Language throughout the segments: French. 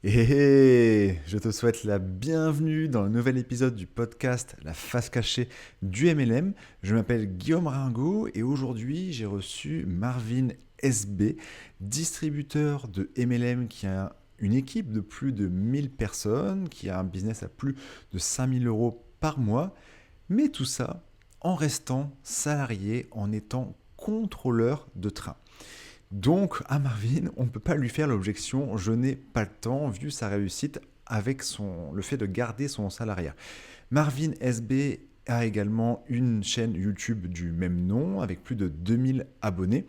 Et je te souhaite la bienvenue dans le nouvel épisode du podcast La face cachée du MLM. Je m'appelle Guillaume Ringot et aujourd'hui j'ai reçu Marvin SB, distributeur de MLM qui a une équipe de plus de 1000 personnes, qui a un business à plus de 5000 euros par mois, mais tout ça en restant salarié, en étant contrôleur de train. Donc, à Marvin, on ne peut pas lui faire l'objection je n'ai pas le temps, vu sa réussite avec le fait de garder son salariat. Marvin SB a également une chaîne YouTube du même nom, avec plus de 2000 abonnés.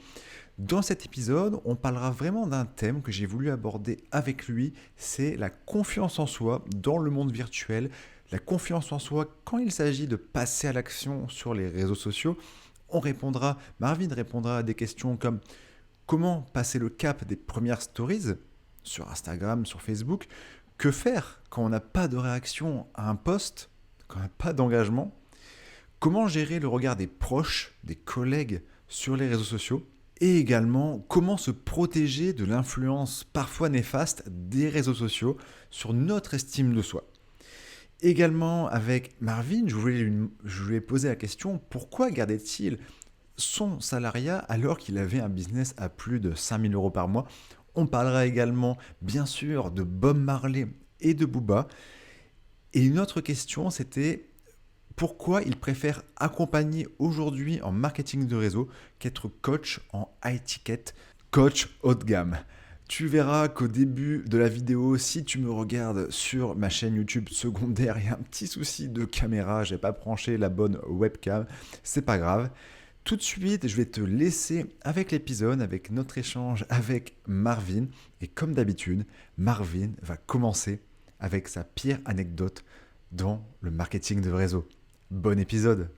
Dans cet épisode, on parlera vraiment d'un thème que j'ai voulu aborder avec lui, c'est la confiance en soi dans le monde virtuel, la confiance en soi quand il s'agit de passer à l'action sur les réseaux sociaux. Marvin répondra à des questions comme comment passer le cap des premières stories sur Instagram, sur Facebook, que faire quand on n'a pas de réaction à un post, quand on n'a pas d'engagement, comment gérer le regard des proches, des collègues sur les réseaux sociaux, et également comment se protéger de l'influence parfois néfaste des réseaux sociaux sur notre estime de soi. Également avec Marvin, je voulais poser la question pourquoi gardait-il son salariat alors qu'il avait un business à plus de 5000 euros par mois. On parlera également, bien sûr, de Bob Marley et de Booba. Et une autre question, c'était pourquoi il préfère accompagner aujourd'hui en marketing de réseau qu'être coach en high ticket, coach haut de gamme. Tu verras qu'au début de la vidéo, si tu me regardes sur ma chaîne YouTube secondaire, il y a un petit souci de caméra, j'ai pas branché la bonne webcam, c'est pas grave. Tout de suite, je vais te laisser avec l'épisode, avec notre échange avec Marvin. Et comme d'habitude, Marvin va commencer avec sa pire anecdote dans le marketing de réseau. Bon épisode.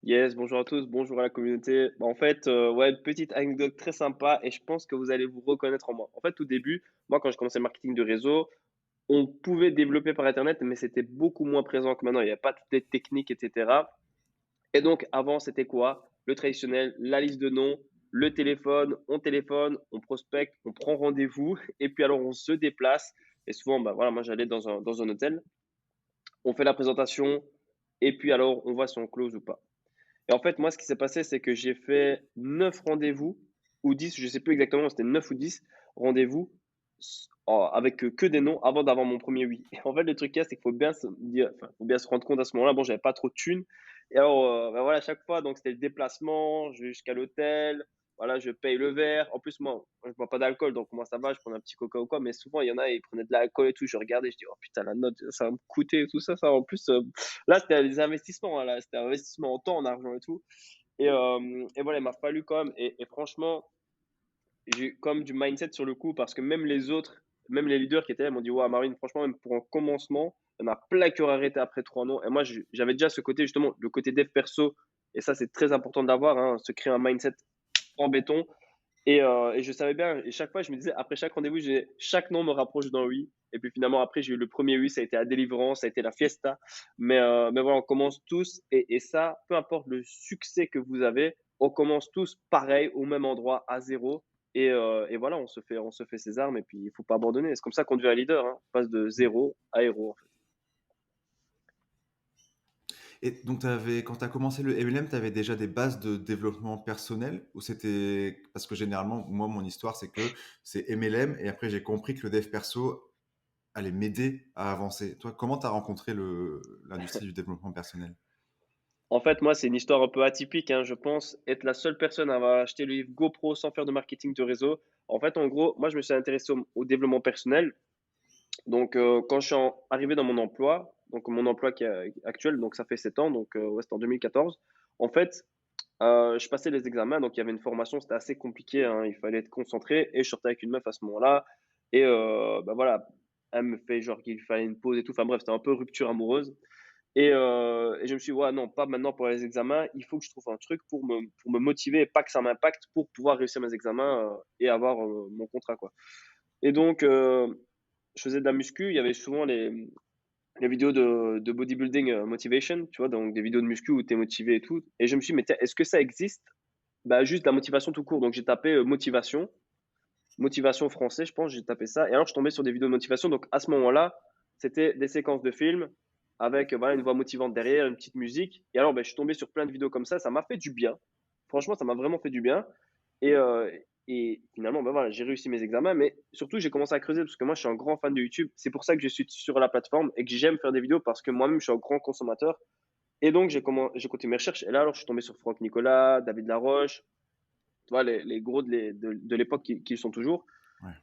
Yes, bonjour à tous, bonjour à la communauté. En fait, ouais, une petite anecdote très sympa et je pense que vous allez vous reconnaître en moi. En fait, au début, moi, quand je commençais le marketing de réseau, on pouvait développer par Internet, mais c'était beaucoup moins présent que maintenant. Il n'y a pas toutes les techniques, etc. Et donc, avant, c'était quoi? Le traditionnel, la liste de noms, le téléphone, on prospecte, on prend rendez-vous et puis alors on se déplace. Et souvent, bah voilà, moi j'allais dans un hôtel, on fait la présentation et puis alors on voit si on close ou pas. Et en fait, moi, ce qui s'est passé, c'est que j'ai fait 9 rendez-vous ou 10, je sais plus exactement, c'était 9 ou 10 rendez-vous avec que des noms avant d'avoir mon premier oui. Et en fait, le truc, c'est qu'il faut bien se dire, enfin, faut bien se rendre compte à ce moment-là, bon, j'avais pas trop de thunes. Et alors, bah voilà, à chaque fois, donc c'était le déplacement, je vais jusqu'à l'hôtel, voilà, je paye le verre. En plus, moi, je bois pas d'alcool, donc moi, ça va, je prends un petit coca ou quoi. Mais souvent, il y en a, ils prenaient de l'alcool et tout. Je regardais, je dis, oh putain, la note, ça va me coûter et tout ça. Ça, en plus, là, c'était des investissements, hein, là, c'était un investissement en temps, en argent et tout. Et voilà, il m'a fallu quand même. Et franchement, j'ai eu comme du mindset sur le coup parce que même les autres, même les leaders qui étaient là, m'ont dit, ouais, Marine, franchement, même pour un commencement, il y en a plein qui auraient arrêté après 3 noms. Et moi, j'avais déjà ce côté, justement, le côté dev perso. Et ça, c'est très important d'avoir, hein, se créer un mindset en béton. Et je savais bien, et chaque fois, je me disais, après chaque rendez-vous, chaque nom me rapproche d'un oui. Et puis finalement, après, j'ai eu le premier oui, ça a été la délivrance, ça a été la fiesta. Mais voilà, on commence tous, et ça, peu importe le succès que vous avez, on commence tous pareil, au même endroit, à zéro. Et voilà, on se fait ses armes, et puis il faut pas abandonner. C'est comme ça qu'on devient un leader, hein. On passe de zéro à héros, en fait. Et donc, quand tu as commencé le MLM, tu avais déjà des bases de développement personnel ou c'était. Parce que généralement, moi, mon histoire, c'est que c'est MLM et après, j'ai compris que le dev perso allait m'aider à avancer. Toi, comment tu as rencontré l'industrie du développement personnel? En fait, moi, c'est une histoire un peu atypique, hein. Je pense être la seule personne à avoir acheté le livre GoPro sans faire de marketing de réseau. En fait, en gros, moi, je me suis intéressé au développement personnel. Donc, quand je suis arrivé dans mon emploi, donc mon emploi qui est actuel, donc ça fait 7 ans, donc ouais, c'était en 2014. En fait, je passais les examens, donc il y avait une formation, c'était assez compliqué, hein, il fallait être concentré, et je sortais avec une meuf à ce moment-là. Et bah voilà, elle me fait genre qu'il fallait une pause et tout. Enfin bref, c'était un peu rupture amoureuse. Et je me suis dit, ouais, non, pas maintenant pour les examens, il faut que je trouve un truc pour me motiver et pas que ça m'impacte pour pouvoir réussir mes examens et avoir mon contrat, quoi. Et donc, je faisais de la muscu, il y avait souvent les vidéos de bodybuilding motivation, tu vois, donc des vidéos de muscu où tu es motivé et tout. Et je me suis dit, mais tiens, est-ce que ça existe Bah, juste la motivation tout court. Donc j'ai tapé, motivation français, je pense, j'ai tapé ça et alors je tombais sur des vidéos de motivation. Donc à ce moment-là, c'était des séquences de films avec, voilà, une voix motivante derrière, une petite musique et alors, je suis tombé sur plein de vidéos comme ça m'a fait du bien. Franchement, ça m'a vraiment fait du bien et finalement, voilà, j'ai réussi mes examens, mais surtout j'ai commencé à creuser parce que moi je suis un grand fan de YouTube. C'est pour ça que je suis sur la plateforme et que j'aime faire des vidéos parce que moi-même je suis un grand consommateur et donc j'ai continué mes recherches et là alors je suis tombé sur Franck Nicolas, David Laroche, tu vois les gros de l'époque qui le sont toujours Ouais.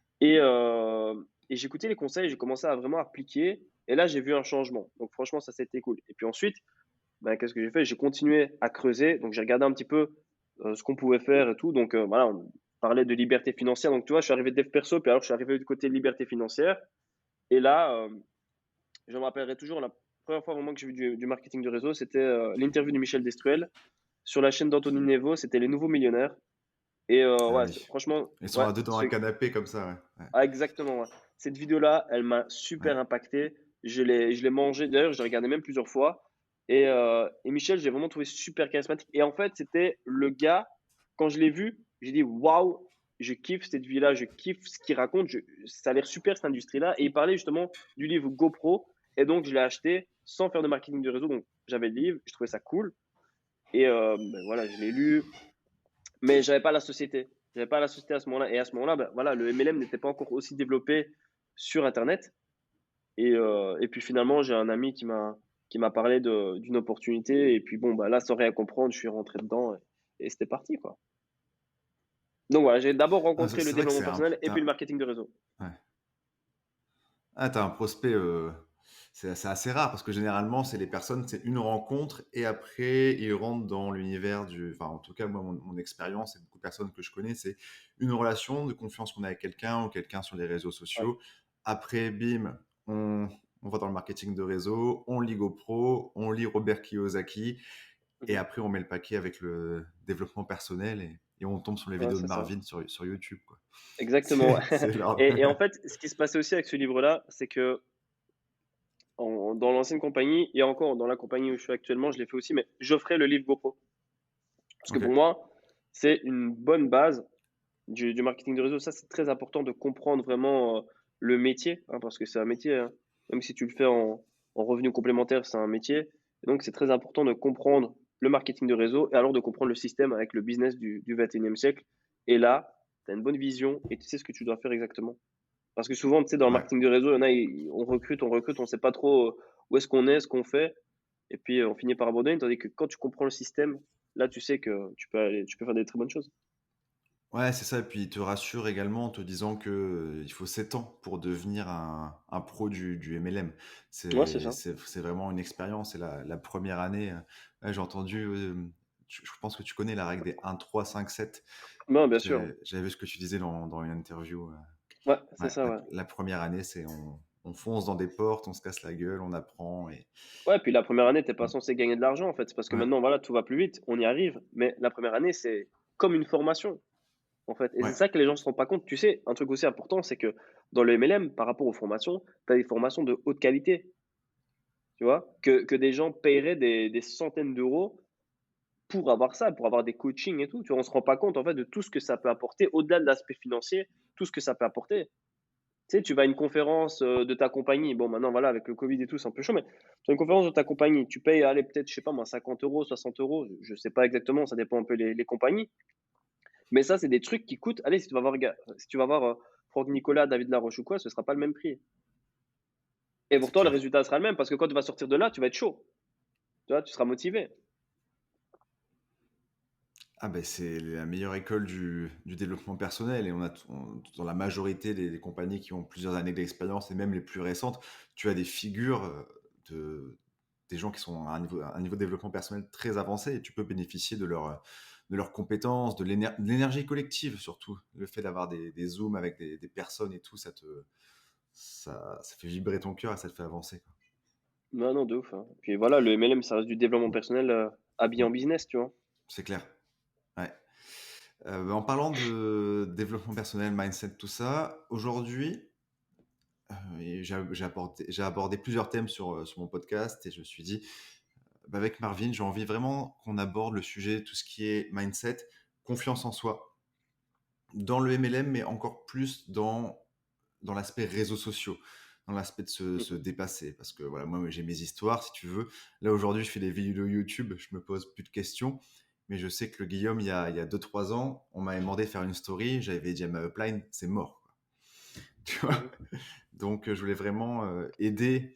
et j'écoutais les conseils, j'ai commencé à vraiment appliquer et là j'ai vu un changement. Donc franchement ça c'était cool et puis ensuite, qu'est-ce que j'ai fait? J'ai continué à creuser, donc j'ai regardé un petit peu, ce qu'on pouvait faire et tout donc voilà, on parlait de liberté financière donc tu vois, je suis arrivé de dev perso puis alors je suis arrivé du côté liberté financière et là, je me rappellerai toujours la première fois vraiment que j'ai vu du marketing de réseau, c'était, l'interview de Michel Destruel sur la chaîne d'Anthony Nevo, c'était Les Nouveaux Millionnaires et Ah ouais, oui. franchement, Ils sont ouais, à deux dans un canapé comme ça, ouais. Ouais. ah, exactement, ouais. Cette vidéo-là, elle m'a Ouais. super impacté. Je l'ai mangée. D'ailleurs, je l'ai regardé même plusieurs fois. Et Michel, j'ai vraiment trouvé super charismatique. Et en fait, c'était le gars, quand je l'ai vu, j'ai dit waouh, je kiffe cette vie-là, je kiffe ce qu'il raconte. Ça a l'air super cette industrie-là. Et il parlait justement du livre GoPro. Et donc, je l'ai acheté sans faire de marketing de réseau. Donc, j'avais le livre, je trouvais ça cool. Et voilà, je l'ai lu. Mais j'avais pas la société. J'avais pas la société à ce moment-là. Et à ce moment-là, voilà, le MLM n'était pas encore aussi développé sur Internet. Et puis finalement, j'ai un ami qui m'a parlé d'une opportunité. Et puis bon, là, sans rien comprendre, je suis rentré dedans et c'était parti, quoi. Donc voilà, j'ai d'abord Ah, c'est rencontré le c'est vrai que développement personnel et puis le t'as marketing de réseau. ouais. Ah, tu un prospect, c'est assez rare parce que généralement, c'est les personnes, c'est une rencontre et après ils rentrent dans l'univers du enfin, en tout cas, moi, mon expérience et beaucoup de personnes que je connais, c'est une relation de confiance qu'on a avec quelqu'un ou quelqu'un sur les réseaux Ouais. sociaux. Après, bim, on va dans le marketing de réseau, on lit GoPro, on lit Robert Kiyosaki et Mhm. après on met le paquet avec le développement personnel et on tombe sur les Ouais, vidéos de c'est ça. Marvin sur YouTube, quoi. Exactement. C'est Ouais. c'est leur Et en fait, ce qui se passait aussi avec ce livre-là, c'est que dans l'ancienne compagnie et encore dans la compagnie où je suis actuellement, je l'ai fait aussi, mais j'offrais le livre GoPro. Parce que OK. pour moi, c'est une bonne base du marketing de réseau. Ça, c'est très important de comprendre vraiment le métier, hein, parce que c'est un métier, hein. Même si tu le fais en revenu complémentaire, c'est un métier. Et donc, c'est très important de comprendre le marketing de réseau et alors de comprendre le système avec le business du 21e siècle. Et là, tu as une bonne vision et tu sais ce que tu dois faire exactement. Parce que souvent, tu sais, dans le Ouais. marketing de réseau, il y en a, on recrute, on sait pas trop où est-ce qu'on est, ce qu'on fait. Et puis, on finit par abandonner. Tandis que quand tu comprends le système, là, tu sais que tu peux faire des très bonnes choses. Ouais, c'est ça et puis il te rassure également en te disant que, il faut 7 ans pour devenir un pro du MLM. Ouais, c'est C'est ça. c'est c'est vraiment une expérience et la 1re année, ouais, j'ai entendu, je pense que tu connais la règle des 1-3-5-7. Non, bien sûr. J'avais vu ce que tu disais dans une interview, Ouais, c'est ouais, ça, ouais. la 1re année, c'est on fonce dans des portes, on se casse la gueule, on apprend et Ouais, puis la première année, t'es pas mmh, censé gagner de l'argent, en fait. C'est parce que ouais, maintenant, voilà, tout va plus vite, on y arrive. Mais la première année, c'est comme une formation, en fait. Et c'est ouais, ça que les gens se rendent pas compte. Tu sais, un truc aussi important, c'est que dans le MLM, par rapport aux formations, tu as des formations de haute qualité, tu vois, que des gens paieraient des centaines d'euros pour avoir ça, pour avoir des coachings et tout. Tu vois, on se rend pas compte, en fait, de tout ce que ça peut apporter, au-delà de l'aspect financier, tout ce que ça peut apporter. Tu sais, tu vas à une conférence de ta compagnie. Bon, maintenant, voilà, avec le Covid et tout, c'est un peu chaud, mais tu as une conférence de ta compagnie. Tu payes, allez, peut-être, je sais pas moi, 50 euros, 60 euros. Je sais pas exactement, ça dépend un peu les compagnies. Mais ça, c'est des trucs qui coûtent. Allez, si tu vas voir Franck Nicolas, David Laroche ou quoi, ce sera pas le même prix. Et c'est pourtant, le clair. résultat sera le même parce que quand tu vas sortir de là, tu vas être chaud. Tu vois, tu seras motivé. Ah ben c'est la meilleure école du développement personnel et dans la majorité des compagnies qui ont plusieurs années d'expérience et même les plus récentes, tu as des figures des gens qui sont à un niveau de développement personnel très avancé et tu peux bénéficier de leurs compétences, de l'énergie collective surtout. Le fait d'avoir des zooms avec des personnes et tout, ça fait vibrer ton cœur et ça te fait avancer, quoi. Non, non, de ouf, hein. Puis voilà, le MLM, ça reste du développement personnel habillé en Mm, business, tu vois. c'est clair. Ouais. En parlant de développement personnel, mindset, tout ça, aujourd'hui, et j'ai abordé plusieurs thèmes sur mon podcast et je me suis dit, bah, avec Marvin, j'ai envie vraiment qu'on aborde le sujet, tout ce qui est mindset, confiance en soi dans le MLM, mais encore plus dans l'aspect réseaux sociaux, dans l'aspect de se Mhm. dépasser. Parce que voilà, moi, j'ai mes histoires, si tu veux. Là, aujourd'hui, je fais des vidéos YouTube, je me pose plus de questions. Mais je sais que le Guillaume, il y a 2-3 ans, on m'avait demandé de faire une story, j'avais dit à ma upline, c'est mort, quoi. Tu vois. Mhm. Donc, je voulais vraiment aider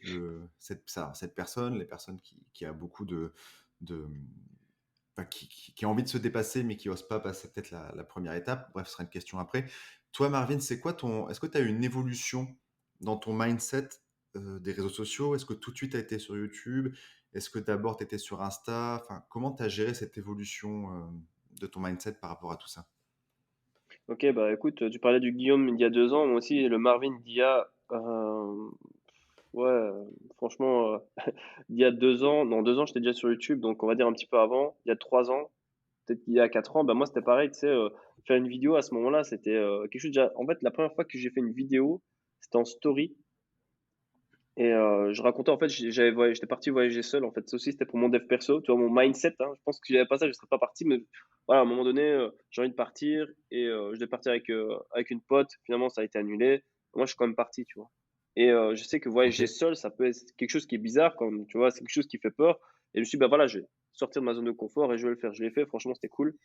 cette personne, les personnes qui a beaucoup de enfin, qui a envie de se dépasser, mais qui n'ose pas passer peut-être la première étape. Bref, ce sera une question après. Toi, Marvin, c'est quoi est-ce que tu as eu une évolution dans ton mindset des réseaux sociaux? Est-ce que tout de suite tu as été sur YouTube? Est-ce que d'abord tu étais sur Insta? Enfin, comment tu as géré cette évolution de ton mindset par rapport à tout ça? Ok, bah écoute, tu parlais du Guillaume il y a 2 ans, moi aussi le Marvin d'il y a, ouais, franchement, il y a 2 ans, non 2 ans j'étais déjà sur YouTube, donc on va dire un petit peu avant, il y a 3 ans, peut-être il y a 4 ans, bah moi c'était pareil, tu sais, faire une vidéo à ce moment-là, c'était quelque chose déjà. En fait, la première fois que j'ai fait une vidéo, c'était en story. Et je racontais en fait, j'étais parti voyager seul en fait. Ça aussi, c'était pour mon dev perso, tu vois, mon mindset. Hein. Je pense que si j'avais pas ça, je serais pas parti. Mais voilà, à un moment donné, j'ai envie de partir et je devais partir avec une pote. Finalement, ça a été annulé. Moi, je suis quand même parti, tu vois. Et je sais que Ok. voyager seul, ça peut être quelque chose qui est bizarre, comme tu vois, c'est quelque chose qui fait peur. Et je me suis dit, bah voilà, je vais sortir de ma zone de confort et je vais le faire. Je l'ai fait, franchement, c'était cool.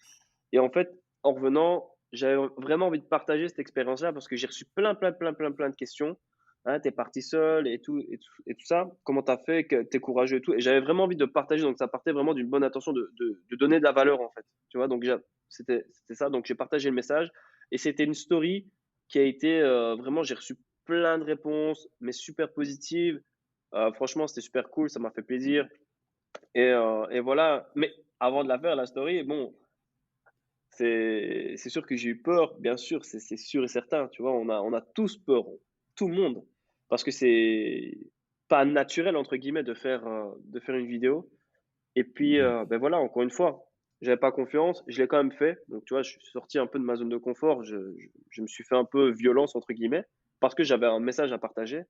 Et en fait, en revenant, j'avais vraiment envie de partager cette expérience-là parce que j'ai reçu plein de questions. Hein, t'es parti seul et tout ça. Comment t'as fait? Que t'es courageux et tout. Et j'avais vraiment envie de partager. Donc, ça partait vraiment d'une bonne intention de donner de la valeur, en fait. Tu vois, donc c'était ça. Donc, j'ai partagé le message et c'était une story qui a été vraiment, j'ai reçu plein de réponses, mais super positives. Franchement, c'était super cool. Ça m'a fait plaisir. Et voilà. Mais avant de la faire, la story, bon, c'est sûr que j'ai eu peur, bien sûr, c'est sûr et certain, tu vois? On a tous peur, tout le monde, parce que c'est pas «naturel» entre guillemets de faire une vidéo et puis, Mm. ben, voilà, encore une fois, j'avais pas confiance, je l'ai quand même fait, donc tu vois? Je suis sorti un peu de ma zone de confort, je me suis fait un peu «violence» entre guillemets, parce que j'avais un message à partager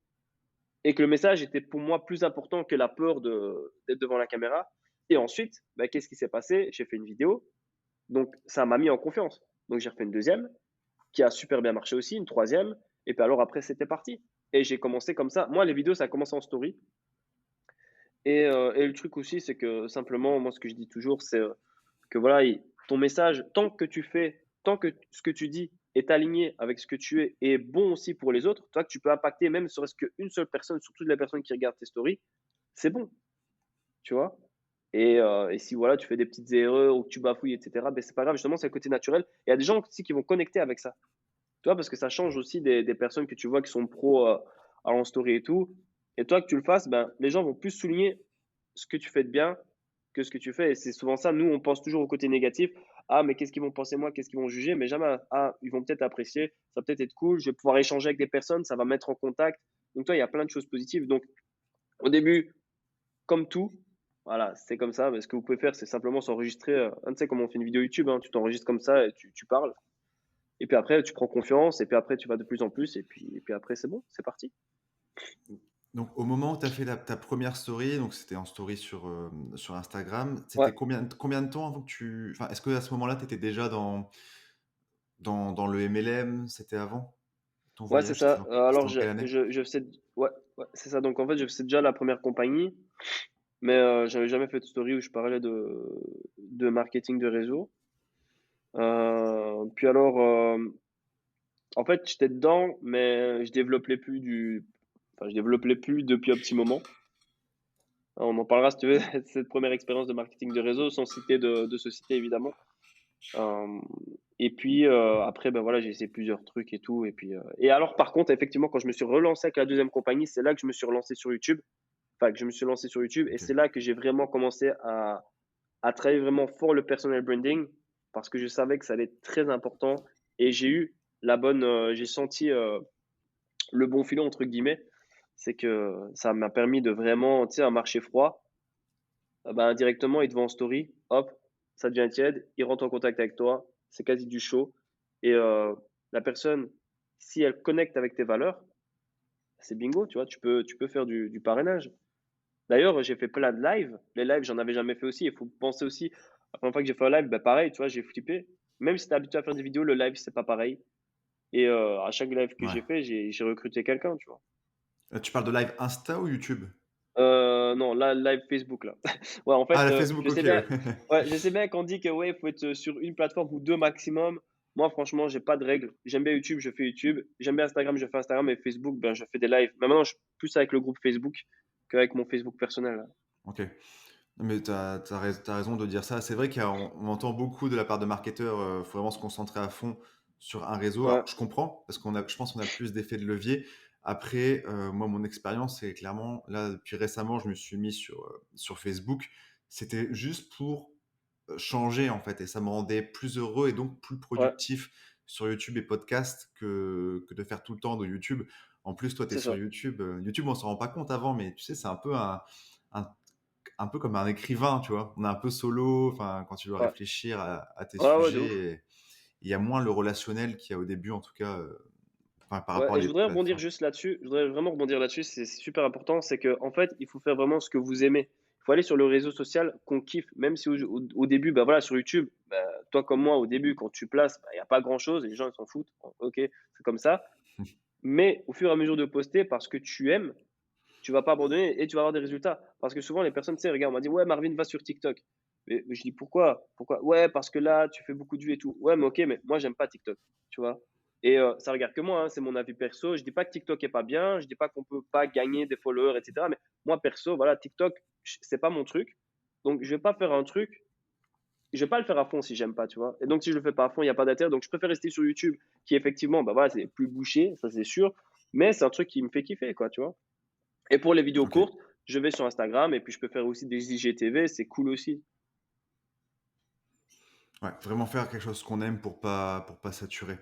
et que le message était pour moi plus important que la peur d'être devant la caméra et ensuite, bah, qu'est-ce qui s'est passé? J'ai fait une vidéo, donc ça m'a mis en confiance. Donc j'ai refait une deuxième qui a super bien marché aussi, une troisième. Et puis alors après, c'était parti. Et j'ai commencé comme ça. Moi, les vidéos, ça a commencé en story. Et le truc aussi, c'est que simplement, moi, ce que je dis toujours, c'est que voilà, ton message, tant que ce que tu dis est aligné avec ce que tu es et est bon aussi pour les autres, toi, que tu peux impacter même serait-ce qu'une seule personne sur toutes les personnes qui regardent tes stories, c'est bon, tu vois. Et si voilà, tu fais des petites erreurs ou que tu bafouilles, etc., ben, c'est pas grave, justement, c'est le côté naturel. Et il y a des gens aussi qui vont connecter avec ça. Tu vois, parce que ça change aussi des personnes que tu vois qui sont pros en story et tout. Et toi, que tu le fasses, ben, les gens vont plus souligner ce que tu fais de bien que ce que tu fais. Et c'est souvent ça. Nous, on pense toujours au côté négatif. Ah, mais qu'est-ce qu'ils vont penser moi? Qu'est-ce qu'ils vont juger? Mais jamais, ah, ils vont peut-être apprécier. Ça va peut-être être cool. Je vais pouvoir échanger avec des personnes. Ça va mettre en contact. Donc, toi, il y a plein de choses positives. Donc, au début, comme tout, voilà, c'est comme ça. Mais ce que vous pouvez faire, c'est simplement s'enregistrer. Tu sais, comme on fait une vidéo YouTube, hein, tu t'enregistres comme ça et tu parles. Et puis après, tu prends confiance, et puis après, tu vas de plus en plus, et puis après, c'est bon, c'est parti. Donc, au moment où tu as fait ta première story, donc c'était en story sur Instagram, Ouais, c'était combien de temps avant que Enfin, est-ce que à ce moment-là, tu étais déjà dans le MLM? C'était avant ton ouais, c'est voyage? ça. C'était Alors, en quelle année? je faisais, ouais, ouais, c'est ça. Donc, en fait, je faisais déjà la première compagnie, mais j'avais jamais fait de story où je parlais de marketing de réseau. Puis alors, en fait, j'étais dedans, mais je développais plus depuis un petit moment. On en parlera si tu veux, cette première expérience de marketing de réseau, sans citer de société, évidemment. Euh, et puis après, ben voilà, j'ai essayé plusieurs trucs et tout. Et alors, par contre, effectivement, quand je me suis relancé avec la deuxième compagnie, c'est là que je me suis relancé sur YouTube. Enfin, que je me suis lancé sur YouTube. Et Ok. c'est là que j'ai vraiment commencé à travailler vraiment fort le personal branding parce que je savais que ça allait être très important. Et j'ai senti le bon filon, entre guillemets. C'est que ça m'a permis de vraiment, tu sais, un marché froid. Ben, directement, il te voit en story, hop, ça devient tiède, il rentre en contact avec toi, c'est quasi du show. Et la personne, si elle connecte avec tes valeurs, c'est bingo, tu vois, tu peux faire du parrainage. D'ailleurs, j'ai fait plein de lives. Les lives, j'en avais jamais fait aussi. Il faut penser aussi, la première fois que j'ai fait un live, ben pareil, tu vois, j'ai flippé. Même si tu es habitué à faire des vidéos, le live, c'est pas pareil. Et à chaque live que Ouais. j'ai fait, j'ai recruté quelqu'un, tu vois? Tu parles de live Insta ou YouTube? Non, là, live Facebook, là. Ouais, en Ah, fait, la Facebook, je OK, sais bien ouais. ouais, je sais bien qu'on dit que, ouais, il faut être, sur une plateforme ou 2 maximum. Moi, franchement, j'ai pas de règle. J'aime bien YouTube, je fais YouTube. J'aime bien Instagram, je fais Instagram et Facebook, ben, je fais des lives. Mais maintenant, je suis plus avec le groupe Facebook qu'avec mon Facebook personnel, là. OK. Non, mais tu raison de dire ça. C'est vrai qu'on entend beaucoup de la part de marketeurs, faut vraiment se concentrer à fond sur un réseau. Ouais, Alors je comprends, parce je pense qu'on a plus d'effet de levier. Après, moi, mon expérience, c'est clairement là, depuis récemment, je me suis mis sur Facebook. C'était juste pour, changer, en fait, et ça me rendait plus heureux et donc plus ouais, productif sur YouTube et podcast que de faire tout le temps de YouTube. En plus, toi, tu es c'est sur ça. YouTube, YouTube, on s'en rend pas compte avant, mais tu sais, c'est un un peu comme un écrivain, tu vois? On est un peu solo, enfin, quand tu dois Ouais. réfléchir à tes Ouais, ouais, de ouf. sujets, et il y a moins le relationnel qu'il y a au début, en tout cas, enfin, par rapport Ouais à et je les voudrais rebondir plateformes. juste là-dessus. Je voudrais vraiment rebondir là-dessus, c'est super important. C'est que en fait, il faut faire vraiment ce que vous aimez. Il faut aller sur le réseau social qu'on kiffe, même si au début, bah, voilà, sur YouTube, bah, toi comme moi, au début, quand tu places, bah, il y a pas grand-chose et les gens, ils s'en foutent. Bon, OK, c'est comme ça. Mais au fur et à mesure de poster parce que tu aimes, tu vas pas abandonner et tu vas avoir des résultats. Parce que souvent, les personnes, tu sais, regarde, on m'a dit: «Ouais, Marvin, va sur TikTok». Mais je dis: «Pourquoi? Pourquoi?» «Ouais, parce que là, tu fais beaucoup de vues et tout». «Ouais, mais OK, mais moi, j'aime pas TikTok», tu vois? Et ça regarde que moi, hein, c'est mon avis perso. Je dis pas que TikTok est pas bien, je dis pas qu'on peut pas gagner des followers et cetera, mais moi, perso, voilà, TikTok, c'est pas mon truc. Donc je vais pas faire un truc je vais pas le faire à fond si j'aime pas, tu vois? Et donc si je le fais pas à fond, il y a pas d'intérêt. Donc je préfère rester sur YouTube qui effectivement, bah, voilà, c'est plus bouché, ça c'est sûr, mais c'est un truc qui me fait kiffer, quoi, tu vois? Et pour les vidéos OK. courtes, je vais sur Instagram et puis je peux faire aussi des IGTV, c'est cool aussi. Ouais, vraiment faire quelque chose qu'on aime pour pas saturer,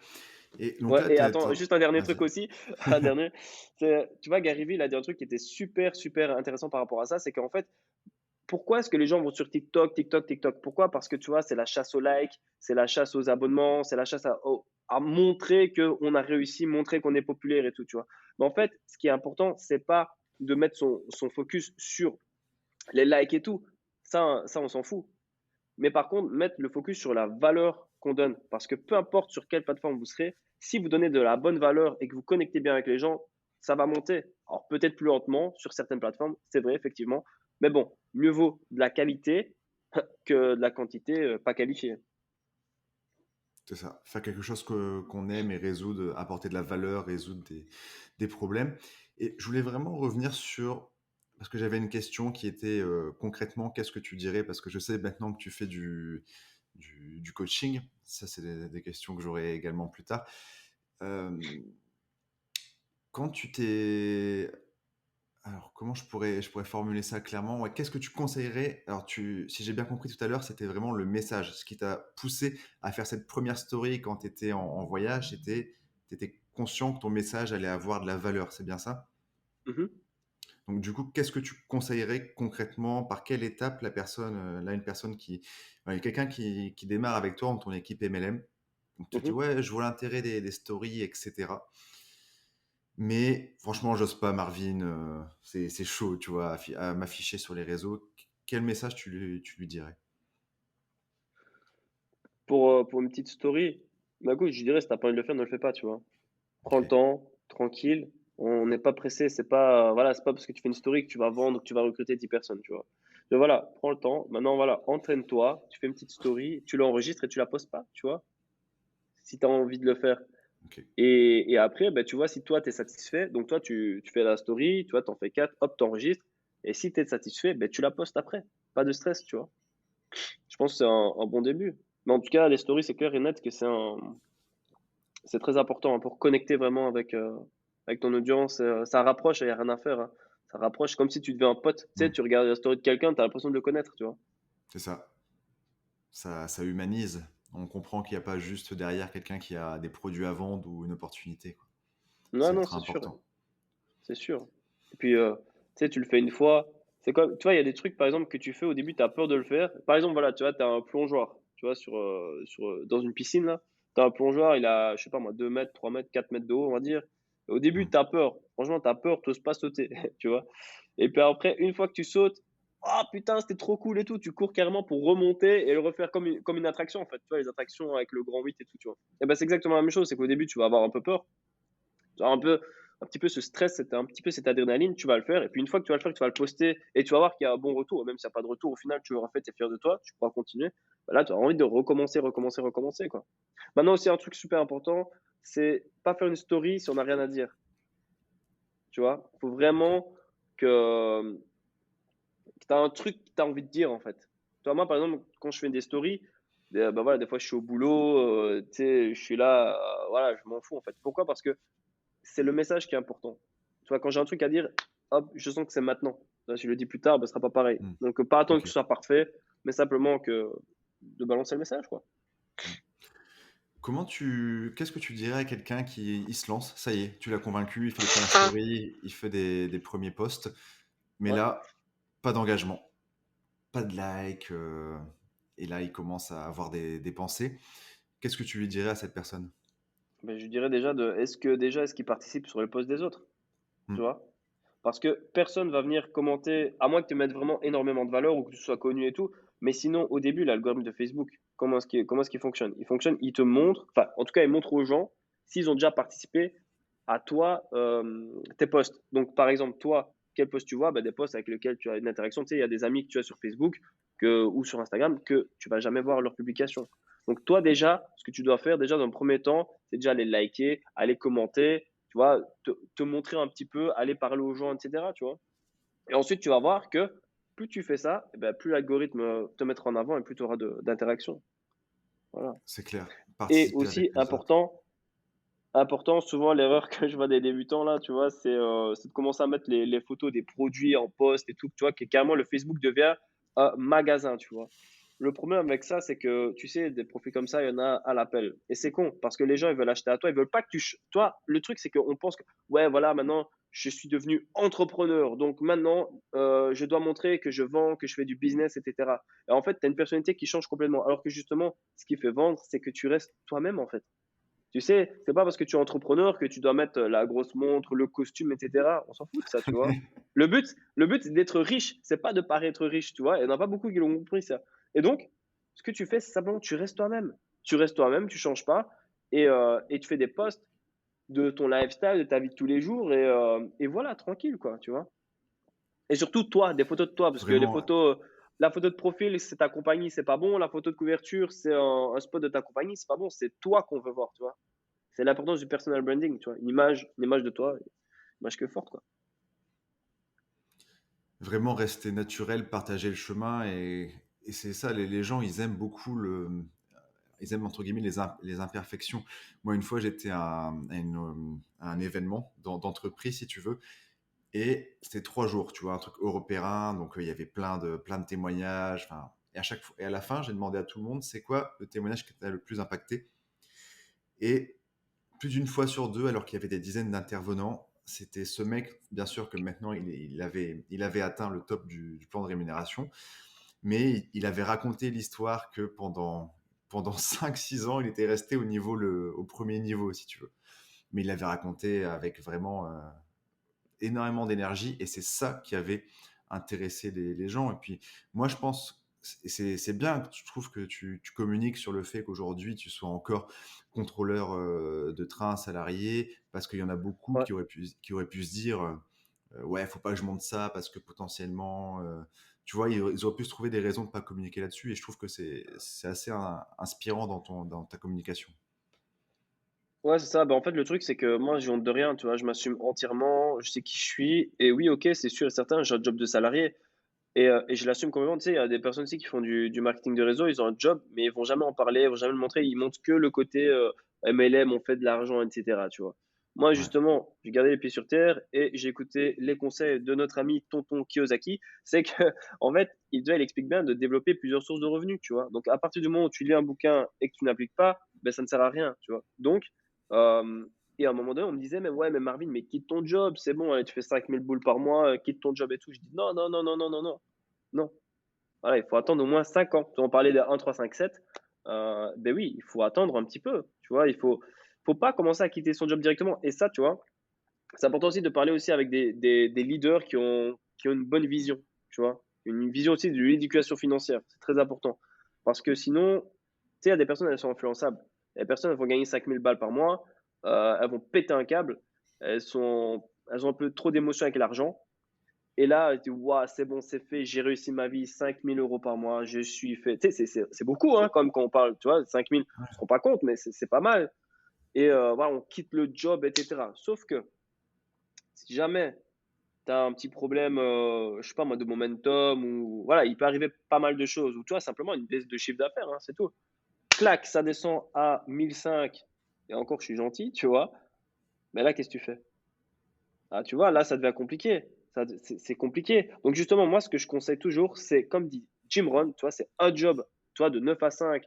et donc Ouais là, et tu attends, juste un dernier vas-y. truc aussi, un dernier, c'est tu vois, Gary Vee, il a dit un truc qui était super, super intéressant par rapport à ça, c'est qu'en fait, pourquoi est-ce que les gens vont sur TikTok, TikTok, TikTok? Pourquoi? Parce que tu vois, c'est la chasse aux likes, c'est la chasse aux abonnements, c'est la chasse à montrer qu'on a réussi, montrer qu'on est populaire et tout, tu vois? Mais en fait, ce qui est important, c'est pas de mettre son focus sur les likes et tout. Ça on s'en fout. Mais par contre, mettre le focus sur la valeur qu'on donne. Parce que peu importe sur quelle plateforme vous serez, si vous donnez de la bonne valeur et que vous connectez bien avec les gens, ça va monter. Alors peut-être plus lentement sur certaines plateformes, c'est vrai, effectivement. Mais bon, mieux vaut de la qualité que de la quantité pas qualifiée. C'est ça, faire quelque chose qu'on aime et résoudre, apporter de la valeur, résoudre des problèmes. Et je voulais vraiment revenir sur, parce que j'avais une question qui était, concrètement, qu'est-ce que tu dirais? Parce que je sais maintenant que tu fais du coaching. Ça, c'est des questions que j'aurai également plus tard. Hem, quand tu t'es Alors, comment je pourrais formuler ça clairement? Ouais, qu'est-ce que tu conseillerais? Alors, si j'ai bien compris tout à l'heure, c'était vraiment le message. Ce qui t'a poussé à faire cette première story quand tu étais en voyage, c'était tu étais conscient que ton message allait avoir de la valeur, c'est bien ça? Mhm, Donc du coup, qu'est-ce que tu conseillerais concrètement? Par quelle étape la personne, là, une personne quelqu'un qui démarre avec toi dans ton équipe MLM, donc tu te dis: mhm. «Ouais, je vois l'intérêt des stories et cetera. Mais franchement, j'ose pas, Marvin, c'est chaud, tu vois, à m'afficher sur les réseaux. Quel message tu lui dirais? Pour une petite story, bah écoute, je dirais, si t'as pas envie de le faire, ne le fais pas, tu vois. Prends le OK. temps, tranquille. On n'est pas pressé. C'est pas, voilà, c'est pas parce que tu fais une story que tu vas vendre, que tu vas recruter 10 personnes, tu vois. Mais voilà, prends le temps. Maintenant, voilà, entraîne-toi. Tu fais une petite story, tu l'enregistres et tu la postes pas, tu vois, si tu as envie de le faire. OK. Et après, ben, tu vois, si toi, tu es satisfait, donc toi, tu fais la story, tu vois, t'en fais 4, hop, t'enregistres. Et si tu es satisfait, ben, tu la postes après. Pas de stress, tu vois. Je pense que c'est un bon début. Mais en tout cas, les stories, c'est clair et net que c'est très important hein, pour connecter vraiment avec ton audience. Ça rapproche, il n'y a rien à faire, hein. Ça rapproche comme si tu deviens un pote. Tu sais, Mmh. tu regardes la story de quelqu'un, tu as l'impression de le connaître, tu vois. C'est ça. Ça humanise. On comprend qu'il y a pas juste derrière quelqu'un qui a des produits à vendre ou une opportunité, quoi. Non, C'est non, ultra c'est sûr, important. c'est sûr. Et puis, tu sais, tu le fais une fois. C'est comme, tu vois, il y a des trucs, par exemple, que tu fais au début, tu as peur de le faire. Par exemple, voilà, tu vois, tu as un plongeoir, tu vois, dans une piscine, là. Tu as un plongeoir, il a, je sais pas moi, 2 mètres, 3 mètres, 4 mètres de haut, on va dire. Au début, Mmh. tu as peur. Franchement, tu as peur, tu pas sauter, tu vois. Et puis après, une fois que tu sautes, Ah putain, c'était trop cool et tout. Tu cours carrément pour remonter et le refaire comme une attraction, en fait. Tu vois, les attractions avec le grand 8 et tout, tu vois. Et ben, c'est exactement la même chose. C'est qu'au début, tu vas avoir un peu peur. Tu vas avoir un petit peu ce stress, un petit peu cette adrénaline. Tu vas le faire. Et puis, une fois que tu vas le faire, que tu vas le poster et tu vas voir qu'il y a un bon retour. Et même s'il n'y a pas de retour, au final, tu l'auras fait, tu es fier de toi. Tu pourras continuer. Bah là, tu as envie de recommencer, recommencer, recommencer, quoi. Maintenant, aussi, un truc super important, c'est pas faire une story si on n'a rien à dire. Tu vois, il faut Ok. vraiment que tu as un truc que tu as envie de dire, en fait. Toi, moi, par exemple, quand je fais des stories, bah voilà, des fois, je suis au boulot, tu sais, je suis là, voilà, je m'en fous, en fait. Pourquoi? Parce que c'est le message qui est important. Tu vois, quand j'ai un truc à dire, hop, je sens que c'est maintenant. Là, si je le dis plus tard, ben, ce sera pas pareil. Hmm. Donc, pas attendre que Ok. ce soit parfait, mais simplement que de balancer le message, quoi. Hmm. Qu'est-ce que tu dirais à quelqu'un qui il se lance, ça y est, tu l'as convaincu, il fait les premières stories, il fait des premiers posts, mais Ouais. là, pas d'engagement, pas de like, et là, il commence à avoir des pensées. Qu'est-ce que tu lui dirais à cette personne? Ben, je dirais déjà est-ce qu'il participe sur les posts des autres, tu Hmm. vois? Parce que personne va venir commenter, à moins que tu mettes vraiment énormément de valeur ou que tu sois connu et tout. Mais sinon, au début, l'algorithme de Facebook, comment est-ce qu'il fonctionne? Il te montre, enfin, en tout cas, il montre aux gens s'ils ont déjà participé à toi, tes posts. Donc, par exemple, toi, quel post tu vois? Bah, des posts avec lesquels tu as une interaction. Tu sais, il y a des amis que tu as sur Facebook ou sur Instagram que tu vas jamais voir leurs publications. Donc, toi, déjà, ce que tu dois faire, déjà, dans le premier temps, c'est déjà aller liker, aller commenter, tu vois, te montrer un petit peu, aller parler aux gens, etc. Tu vois. Et ensuite, tu vas voir que plus tu fais ça, eh ben, plus l'algorithme te mettra en avant et plus tu auras d'interaction. Voilà. C'est clair, Et participer avec aussi, les autres. important, souvent l'erreur que je vois des débutants là, tu vois, c'est de commencer à mettre les photos des produits en post et tout, tu vois, que carrément le Facebook devient un magasin, tu vois. Le problème avec ça, c'est que, tu sais, des profils comme ça, il y en a à l'appel. Et c'est con, parce que les gens, ils veulent acheter à toi, ils veulent pas que toi, le truc, c'est qu'on pense que, ouais, voilà, maintenant, je suis devenu entrepreneur. Donc maintenant, je dois montrer que je vends, que je fais du business, etc. Et en fait, tu as une personnalité qui change complètement. Alors que justement, ce qui fait vendre, c'est que tu restes toi-même, en fait. Tu sais, c'est pas parce que tu es entrepreneur que tu dois mettre la grosse montre, le costume, etc. On s'en fout de ça, tu vois. Le but, c'est d'être riche. C'est pas de paraître riche, tu vois. Et il n'y en a pas beaucoup qui l'ont compris, ça. Et donc, ce que tu fais, c'est simplement, tu restes toi-même. Tu restes toi-même, tu changes pas. Et tu fais des posts de ton lifestyle, de ta vie de tous les jours. Et voilà, tranquille, quoi, tu vois. Et surtout, toi, des photos de toi. Parce que Vraiment, la photo de profil, c'est ta compagnie, c'est pas bon. La photo de couverture, c'est un spot de ta compagnie, c'est pas bon. C'est toi qu'on veut voir, tu vois. C'est l'importance du personal branding, tu vois. Une image de toi, une image que forte, quoi. vraiment rester naturel, partager le chemin et c'est ça, les gens, ils aiment beaucoup ils aiment entre guillemets les imperfections. Moi, une fois, j'étais à un événement d'entreprise, si tu veux, et c'était 3 jours, tu vois, un truc européen, donc il y avait plein de témoignages, enfin, et à chaque fois, et à la fin, j'ai demandé à tout le monde, c'est quoi le témoignage qui t'a le plus impacté? Et plus d'une fois sur deux, alors qu'il y avait des dizaines d'intervenants, c'était ce mec, bien sûr que maintenant il avait atteint le top du plan de rémunération, mais il avait raconté l'histoire que pendant 5-6 ans, il était resté au premier niveau, si tu veux. Mais il l'avait raconté avec vraiment énormément d'énergie et c'est ça qui avait intéressé les gens. Et puis, moi, je pense, c'est bien que je trouve que tu communiques sur le fait qu'aujourd'hui, tu sois encore contrôleur de train salarié parce qu'il y en a beaucoup Ouais. qui auraient pu se dire ouais, faut pas que je monte ça parce que potentiellement, tu vois, ils auraient pu se trouver des raisons de pas communiquer là-dessus et je trouve que c'est assez inspirant dans ta communication. Ouais, c'est ça. Bah, en fait, le truc, c'est que moi, j'ai honte de rien, tu vois. Je m'assume entièrement, je sais qui je suis. Et oui, ok, c'est sûr et certain, j'ai un job de salarié. Et je l'assume complètement. Tu sais, il y a des personnes aussi qui font du marketing de réseau, ils ont un job, mais ils vont jamais en parler, ils vont jamais le montrer. Ils montrent que le côté MLM, on fait de l'argent, etc. Tu vois. Moi, Ouais. justement, j'ai gardé les pieds sur terre et j'ai écouté les conseils de notre ami Tonton Kiyosaki. C'est que, en fait, il explique bien de développer plusieurs sources de revenus, tu vois. Donc, à partir du moment où tu lis un bouquin et que tu n'appliques pas, ben, ça ne sert à rien, tu vois. Donc, euh, et à un moment donné, on me disait, mais ouais, mais Marvin, mais quitte ton job, c'est bon, hein, tu fais 5 000 boules par mois, quitte ton job et tout. Je dis, non, non, non, non, non, non, non. Non. Voilà, il faut attendre au moins 5 ans. On parlait de 1, 3, 5, 7. Ben oui, il faut attendre un petit peu. Tu vois, faut pas commencer à quitter son job directement. Et ça, tu vois, c'est important aussi de parler aussi avec des leaders qui ont une bonne vision. Tu vois. une vision aussi de l'éducation financière. C'est très important. Parce que sinon, tu sais, il y a des personnes, elles sont influençables. Les personnes, elles vont gagner 5 000 balles par mois, elles vont péter un câble, elles ont un peu trop d'émotions avec l'argent. Et là, tu vois, c'est bon, c'est fait, j'ai réussi ma vie, 5 000 € par mois, je suis fait. Tu sais, c'est beaucoup, hein, comme quand on parle, tu vois, 5 000, on se rend pas compte, mais c'est pas mal. Et voilà, on quitte le job, etc. Sauf que si jamais tu as un petit problème, je sais pas moi, de momentum, ou voilà, il peut arriver pas mal de choses, ou tu vois, simplement une baisse de chiffre d'affaires, hein, c'est tout. Clac, ça descend à 1 500, et encore, je suis gentil, tu vois. Mais là, qu'est-ce que tu fais? Ah, tu vois, là, ça devient compliqué. C'est compliqué. Donc, justement, moi, ce que je conseille toujours, c'est, comme dit Jim Rohn, tu vois, c'est un job, tu vois, de 9 à 5,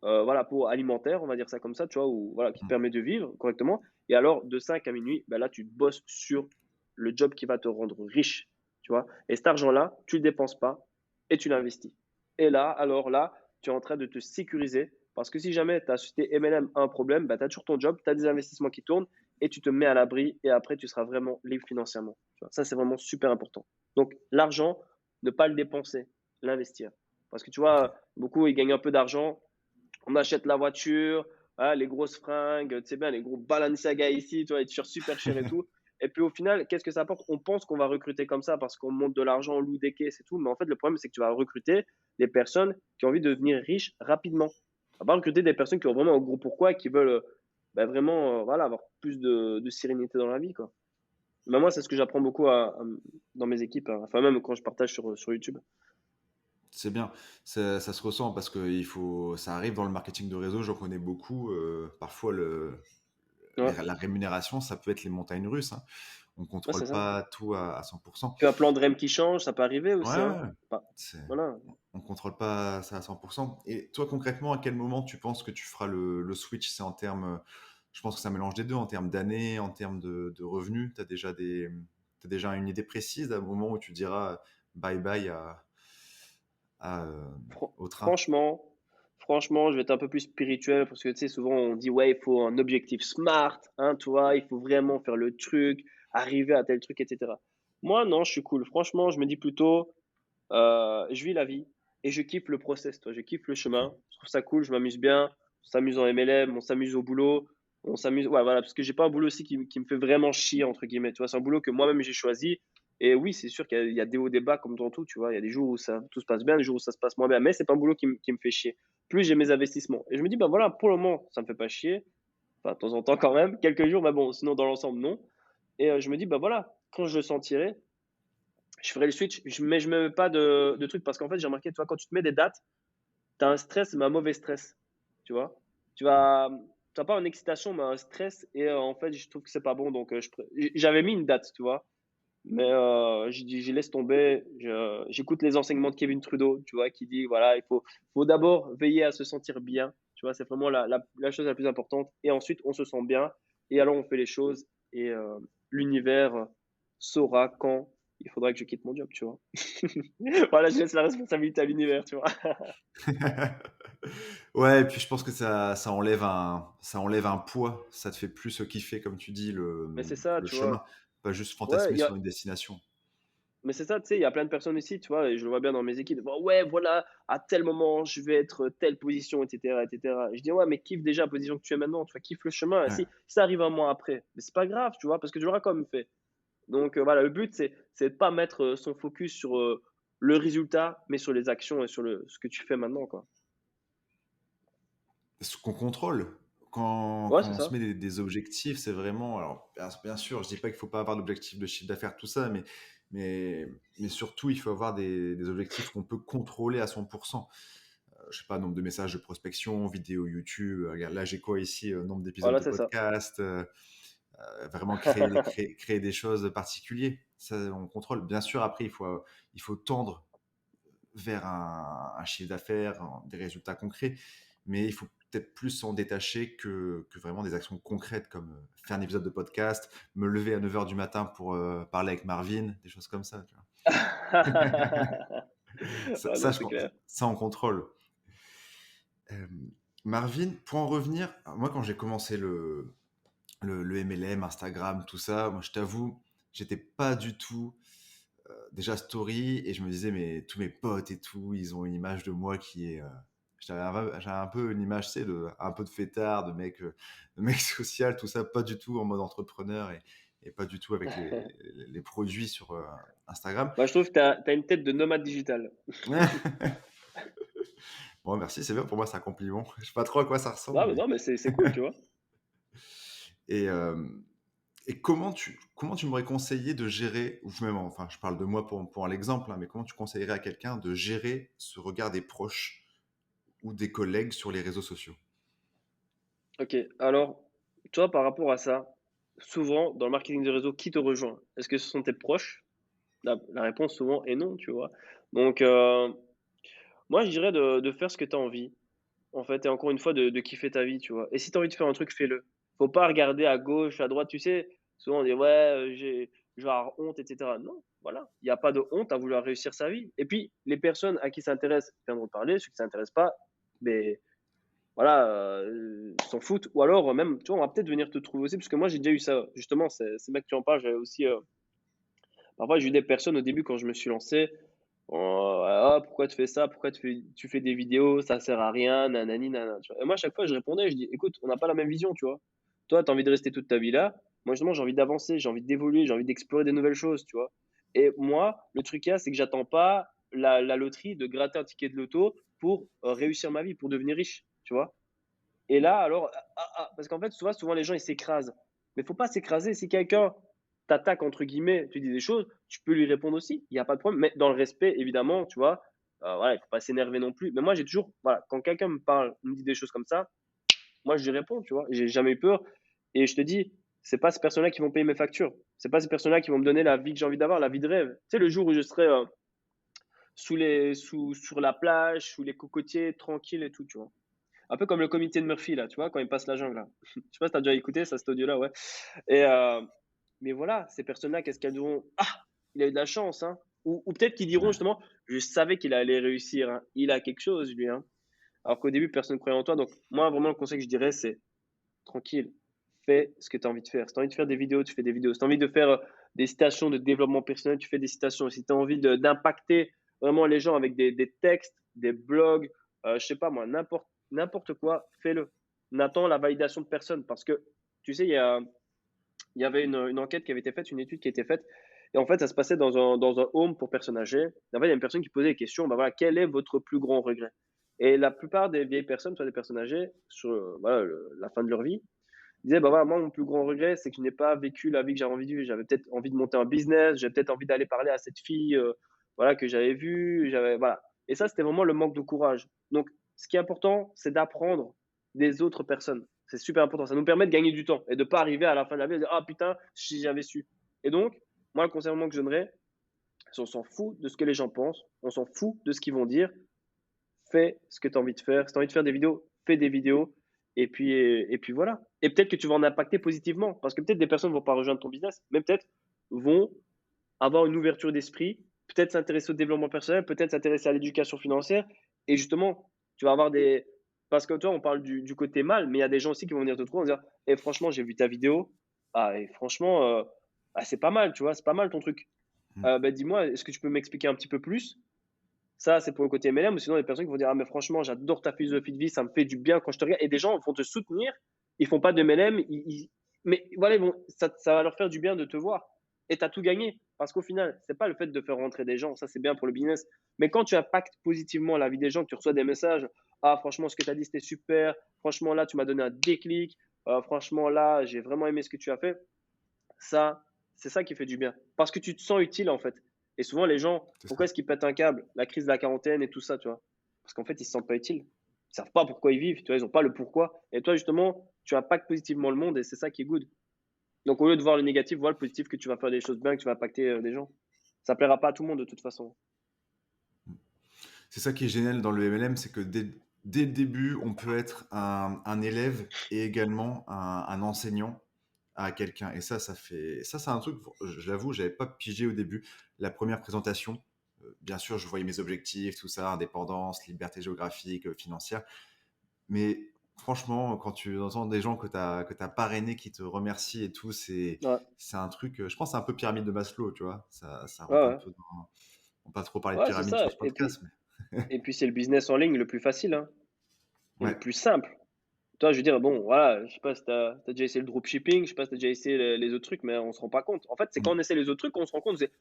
voilà, pour alimentaire, on va dire ça comme ça, tu vois, ou voilà, qui te permet de vivre correctement. Et alors, de 5 à minuit, ben là, tu bosses sur le job qui va te rendre riche, tu vois. Et cet argent-là, tu le dépenses pas et tu l'investis. Et là, alors là, tu es en train de te sécuriser parce que si jamais ta société MLM a un problème, ben, tu as toujours ton job, tu as des investissements qui tournent et tu te mets à l'abri et après, tu seras vraiment libre financièrement. Tu vois. Ça, c'est vraiment super important. Donc, l'argent, ne pas le dépenser, l'investir. Parce que tu Ok. vois, beaucoup, ils gagnent un peu d'argent, on achète la voiture, ah, les grosses fringues, tu sais bien, les gros Balenciaga ici, tu vois, les t-shirts super chers et tout. Et puis au final, qu'est-ce que ça apporte? On pense qu'on va recruter comme ça parce qu'on monte de l'argent, on loue des caisses et tout. Mais en fait, le problème, c'est que tu vas recruter des personnes qui ont envie de devenir riches rapidement. Tu vas pas recruter des personnes qui ont vraiment un gros pourquoi et qui veulent ben, vraiment voilà, avoir plus de sérénité dans la vie, quoi. Mais moi, c'est ce que j'apprends beaucoup dans mes équipes, hein. Enfin, même quand je partage sur YouTube. C'est bien, ça se ressent parce que ça arrive dans le marketing de réseau, j'en connais beaucoup. Parfois, Ouais, la rémunération, ça peut être les montagnes russes, hein. On ne ouais, contrôle c'est ça. pas tout à 100%. Puis un plan de REM qui change, ça peut arriver Ouais, aussi, hein. ouais, Enfin, c'est- voilà. on ne contrôle pas ça à 100%. Et toi, concrètement, à quel moment tu penses que tu feras le switch? C'est en termes, je pense que ça mélange des deux, en termes d'années, en termes de revenus. T'as déjà une idée précise d'un moment où tu diras bye bye à, au train? Franchement, je vais être un peu plus spirituel parce que tu sais, souvent on dit ouais, il faut un objectif smart, hein, tu vois, il faut vraiment faire le truc, arriver à tel truc, etc. Moi, non, je suis cool. Franchement, je me dis plutôt, je vis la vie et je kiffe le process, toi. Je kiffe le Ok. chemin. Je trouve ça cool, je m'amuse bien. On s'amuse en MLM, on s'amuse au boulot, on s'amuse. Ouais, voilà, parce que j'ai pas un boulot aussi qui me fait vraiment chier, entre guillemets. Tu vois, c'est un boulot que moi-même j'ai choisi. Et oui, c'est sûr qu'il y a des hauts, des bas comme dans tout, tu vois. Il y a des jours où tout se passe bien, des jours où ça se passe moins bien. Mais c'est pas un boulot qui me fait chier. Plus j'ai mes investissements. Et je me dis, bah voilà, pour le moment, ça me fait pas chier. Enfin, de temps en temps quand même. Quelques jours, mais bon, sinon dans l'ensemble, non. Et je me dis, bah voilà, quand je le sentirai, je ferai le switch, mais je ne me mets pas de trucs parce qu'en fait, j'ai remarqué, toi, quand tu te mets des dates, tu as un stress, mais un mauvais stress. Tu vois? Tu Ouais. vas, tu as pas une excitation, mais un stress. Et en fait, je trouve que c'est pas bon. Donc, j'avais mis une date, tu vois. Mais j'ai dit, je laisse tomber. J'écoute les enseignements de Kevin Trudeau, tu vois, qui dit, voilà, faut d'abord veiller à se sentir bien. Tu vois, c'est vraiment la chose la plus importante. Et ensuite, on se sent bien. Et alors, on fait les choses. Et l'univers saura quand il faudra que je quitte mon job, tu vois. Voilà, je laisse la responsabilité à l'univers, tu vois. Ouais, et puis je pense que ça enlève un poids. Ça te fait plus kiffer, comme tu dis, Mais c'est ça, le tu vois. chemin. Pas juste Ouais, fantasmer sur une destination. mais c'est ça, tu sais, il y a plein de personnes ici, tu vois, et je le vois bien dans mes équipes. Bon, ouais, voilà, à tel moment, je vais être telle position, etc., etc. Je dis, ouais, mais kiffe déjà la position que tu es maintenant, tu vois, kiffe le chemin. Ouais. Si ça arrive un mois après, mais c'est pas grave, tu vois, parce que tu l'auras quand même fait. Donc, voilà, le but, c'est de pas mettre son focus sur le résultat, mais sur les actions et sur ce que tu fais maintenant, quoi. Ce qu'on contrôle. Ouais, Quand c'est on se ça. met des objectifs, c'est vraiment. Alors, bien sûr, je dis pas qu'il faut pas avoir d'objectifs de chiffre d'affaires, tout ça, mais, mais surtout, il faut avoir des objectifs qu'on peut contrôler à 100%. Je sais pas, nombre de messages de prospection, vidéo YouTube. Regarde, là, j'ai quoi ici? Nombre d'épisodes Voilà, de c'est ça. podcast. Vraiment créer des choses particulières. Ça, on contrôle. Bien sûr, après, il faut tendre vers un chiffre d'affaires, des résultats concrets, mais il faut peut-être plus s'en détacher que vraiment des actions concrètes comme faire un épisode de podcast, me lever à 9 heures du matin pour parler avec Marvin, des choses comme ça. Tu vois. Ouais, non, c'est clair. Ça, on contrôle. Euh, Marvin, pour en revenir, moi, quand j'ai commencé le MLM, Instagram, tout ça, moi, je t'avoue, j'étais pas du tout déjà story et je me disais, mais tous mes potes et tout, ils ont une image de moi qui est. J'avais un peu une image, tu sais, un peu de fêtard, de mec social, tout ça, pas du tout en mode entrepreneur et pas du tout avec les produits sur Instagram. Moi, je trouve que tu as une tête de nomade digital. Bon, merci, c'est bien pour moi, c'est un compliment. Je sais pas trop à quoi ça ressemble, Non, mais mais. non, mais c'est cool, tu vois. Et, et comment tu m'aurais conseillé de gérer, ou même, enfin, je parle de moi pour l'exemple, hein, mais comment tu conseillerais à quelqu'un de gérer ce regard des proches ou des collègues sur les réseaux sociaux? Ok, alors, toi, par rapport à ça, souvent, dans le marketing de réseau, qui te rejoint? Est-ce que ce sont tes proches? La réponse, souvent, est non, tu vois. Donc, moi, je dirais de faire ce que tu as envie, en fait, et encore une fois, de kiffer ta vie, tu vois. Et si tu as envie de faire un truc, fais-le. Faut pas regarder à gauche, à droite, tu sais. Souvent, on dit, ouais, je vais avoir honte, etc. Non, voilà. Il n'y a pas de honte à vouloir réussir sa vie. Et puis, les personnes à qui ça intéresse viendront te parler. Ceux qui ne s'intéressent pas, mais voilà, s'en foutent. Ou alors, même, tu vois, on va peut-être venir te trouver aussi, parce que moi, j'ai déjà eu ça. Justement, c'est bien que tu en parles. J'avais aussi, parfois, j'ai eu des personnes au début quand je me suis lancé. Ah, pourquoi tu fais ça? Pourquoi tu fais des vidéos? Ça sert à rien, nanani, nanana, tu vois. Et moi, à chaque fois, je répondais, je dis, écoute, on n'a pas la même vision, tu vois. Toi, tu as envie de rester toute ta vie là. Moi, justement, j'ai envie d'avancer, j'ai envie d'évoluer, j'ai envie d'explorer des nouvelles choses, tu vois. Et moi, le truc là, c'est que j'attends pas la loterie de gratter un ticket de loto pour réussir ma vie, pour devenir riche, tu vois. Et là, alors, parce qu'en fait, souvent, les gens, ils s'écrasent. Mais faut pas s'écraser. Si quelqu'un t'attaque, entre guillemets, tu dis des choses, tu peux lui répondre aussi. Il n'y a pas de problème. Mais dans le respect, évidemment, tu vois. Voilà, il faut pas s'énerver non plus. Mais moi, j'ai toujours, voilà, quand quelqu'un me parle, me dit des choses comme ça, moi, je lui réponds, tu vois. J'ai jamais eu peur. Et je te dis, c'est pas ces personnes-là qui vont payer mes factures. C'est pas ces personnes-là qui vont me donner la vie que j'ai envie d'avoir, la vie de rêve. Tu sais, le jour où je serai sur la plage, sous les cocotiers, tranquille et tout, tu vois. Un peu comme le comité de Murphy, là, tu vois, quand il passe la jungle, là. Je sais pas si t'as déjà écouté ça, cet audio-là, ouais. Et, mais voilà, ces personnes-là, qu'est-ce qu'elles diront? Ah, il a eu de la chance, hein. Ou peut-être qu'ils diront Ouais, justement, je savais qu'il allait réussir, hein. Il a quelque chose, lui, hein. Alors qu'au début, personne ne croyait en toi. Donc, moi, vraiment, le conseil que je dirais, c'est tranquille, fais ce que tu as envie de faire. Si tu as envie de faire des vidéos, tu fais des vidéos. Si tu as envie de faire des citations de développement personnel, tu fais des citations. Si tu as envie d'impacter vraiment les gens avec des textes, des blogs, je sais pas moi, n'importe quoi, fais-le. N'attends la validation de personne parce que, tu sais, il y avait une enquête qui avait été faite, une étude qui a été faite. Et en fait, ça se passait dans un home pour personnes âgées. Et en fait, il y a une personne qui posait des questions. Ben voilà, quel est votre plus grand regret? Et la plupart des vieilles personnes, soit des personnes âgées, sur voilà, la fin de leur vie, disaient bah voilà, moi, mon plus grand regret, c'est que je n'ai pas vécu la vie que j'avais envie de vivre. J'avais peut-être envie de monter un business, j'avais peut-être envie d'aller parler à cette fille voilà, que j'avais vue. Voilà. Et ça, c'était vraiment le manque de courage. Donc, ce qui est important, c'est d'apprendre des autres personnes. C'est super important. Ça nous permet de gagner du temps et de ne pas arriver à la fin de la vie et de dire ah putain, si j'avais su. Et donc, moi, le conseil vraiment que je donnerais, c'est on s'en fout de ce que les gens pensent, on s'en fout de ce qu'ils vont dire. Fais ce que tu as envie de faire. Si tu as envie de faire des vidéos, fais des vidéos. Et puis voilà. Et peut-être que tu vas en impacter positivement. Parce que peut-être des personnes ne vont pas rejoindre ton business, mais peut-être vont avoir une ouverture d'esprit, peut-être s'intéresser au développement personnel, peut-être s'intéresser à l'éducation financière. Et justement, tu vas avoir des. Parce que toi, on parle du côté mal, mais il y a des gens aussi qui vont venir te trouver en disant eh, franchement, j'ai vu ta vidéo. Ah, et franchement, c'est pas mal, tu vois, c'est pas mal ton truc. mm, Ben, dis-moi, est-ce que tu peux m'expliquer un petit peu plus? Ça, c'est pour le côté MLM, ou sinon, il y a des personnes qui vont dire ah, mais franchement, j'adore ta philosophie de vie, ça me fait du bien quand je te regarde. Et des gens vont te soutenir, ils font pas de MLM, mais voilà, ça va leur faire du bien de te voir. Et tu as tout gagné. Parce qu'au final, c'est pas le fait de faire rentrer des gens, ça c'est bien pour le business. Mais quand tu impactes positivement la vie des gens, que tu reçois des messages, ah franchement, ce que tu as dit, c'était super, franchement, là, tu m'as donné un déclic, franchement, là, j'ai vraiment aimé ce que tu as fait, ça, c'est ça qui fait du bien. Parce que tu te sens utile, en fait. Et souvent, les gens, c'est pourquoi ça. est-ce qu'ils pètent un câble? La crise de la quarantaine et tout ça, tu vois. Parce qu'en fait, ils se sentent pas utiles. Ils savent pas pourquoi ils vivent, tu vois, ils ont pas le pourquoi. Et toi, justement, tu impactes positivement le monde et c'est ça qui est good. Donc, au lieu de voir le négatif, vois le positif que tu vas faire des choses bien, que tu vas impacter des gens. Ça plaira pas à tout le monde de toute façon. C'est ça qui est génial dans le MLM, c'est que dès le début, on peut être un élève et également un enseignant à quelqu'un. Et ça, c'est un truc, je l'avoue, j'avais pas pigé au début. La première présentation, bien sûr, je voyais mes objectifs, tout ça, indépendance, liberté géographique, financière. Mais franchement, quand tu entends des gens que tu as parrainés qui te remercient et tout, Ouais, c'est un truc, je pense, c'est un peu pyramide de Maslow, tu vois. Ça ouais, rentre un ouais. peu dans. On va pas trop parler de Ouais, c'est pyramide ça. sur ce podcast, mais. Et puis c'est le business en ligne le plus facile, hein, et le Ouais. plus simple. Toi, je veux dire, bon, voilà, je sais pas si t'as déjà essayé le dropshipping, je sais pas si t'as déjà essayé les autres trucs, mais on se rend pas compte. En fait, c'est quand Mm. on essaie les autres trucs qu'on se rend compte, c'est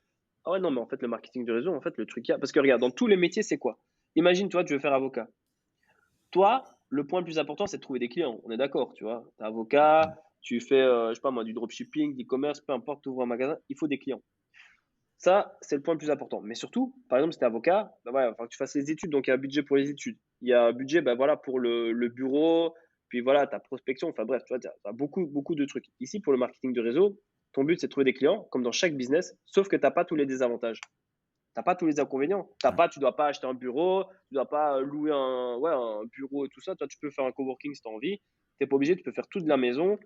ah ouais, non, mais en fait, le marketing de réseau, en fait, le truc qu'il y a. Parce que regarde, dans tous les métiers, c'est quoi? Imagine, toi, tu veux faire avocat. Toi, le point le plus important, c'est de trouver des clients. On est d'accord, tu vois. T'es avocat, Mm. tu fais, je sais pas moi, du dropshipping, d'e-commerce, peu importe, tu ouvres un magasin, il faut des clients. Ça, c'est le point le plus important. Mais surtout, par exemple, si tu es avocat, bah voilà, il va falloir que tu fasses les études, donc il y a un budget pour les études. Il y a un budget bah voilà, pour le bureau, puis voilà, ta prospection, enfin bref, tu vois, tu as beaucoup, beaucoup de trucs. Ici, pour le marketing de réseau, ton but, c'est de trouver des clients, comme dans chaque business, sauf que tu n'as pas tous les désavantages. Tu n'as pas tous les inconvénients. Ouais. Tu dois pas acheter un bureau, tu dois pas louer un bureau et tout ça. Toi, tu peux faire un coworking si tu as envie. Tu n'es pas obligé, tu peux faire tout de la maison.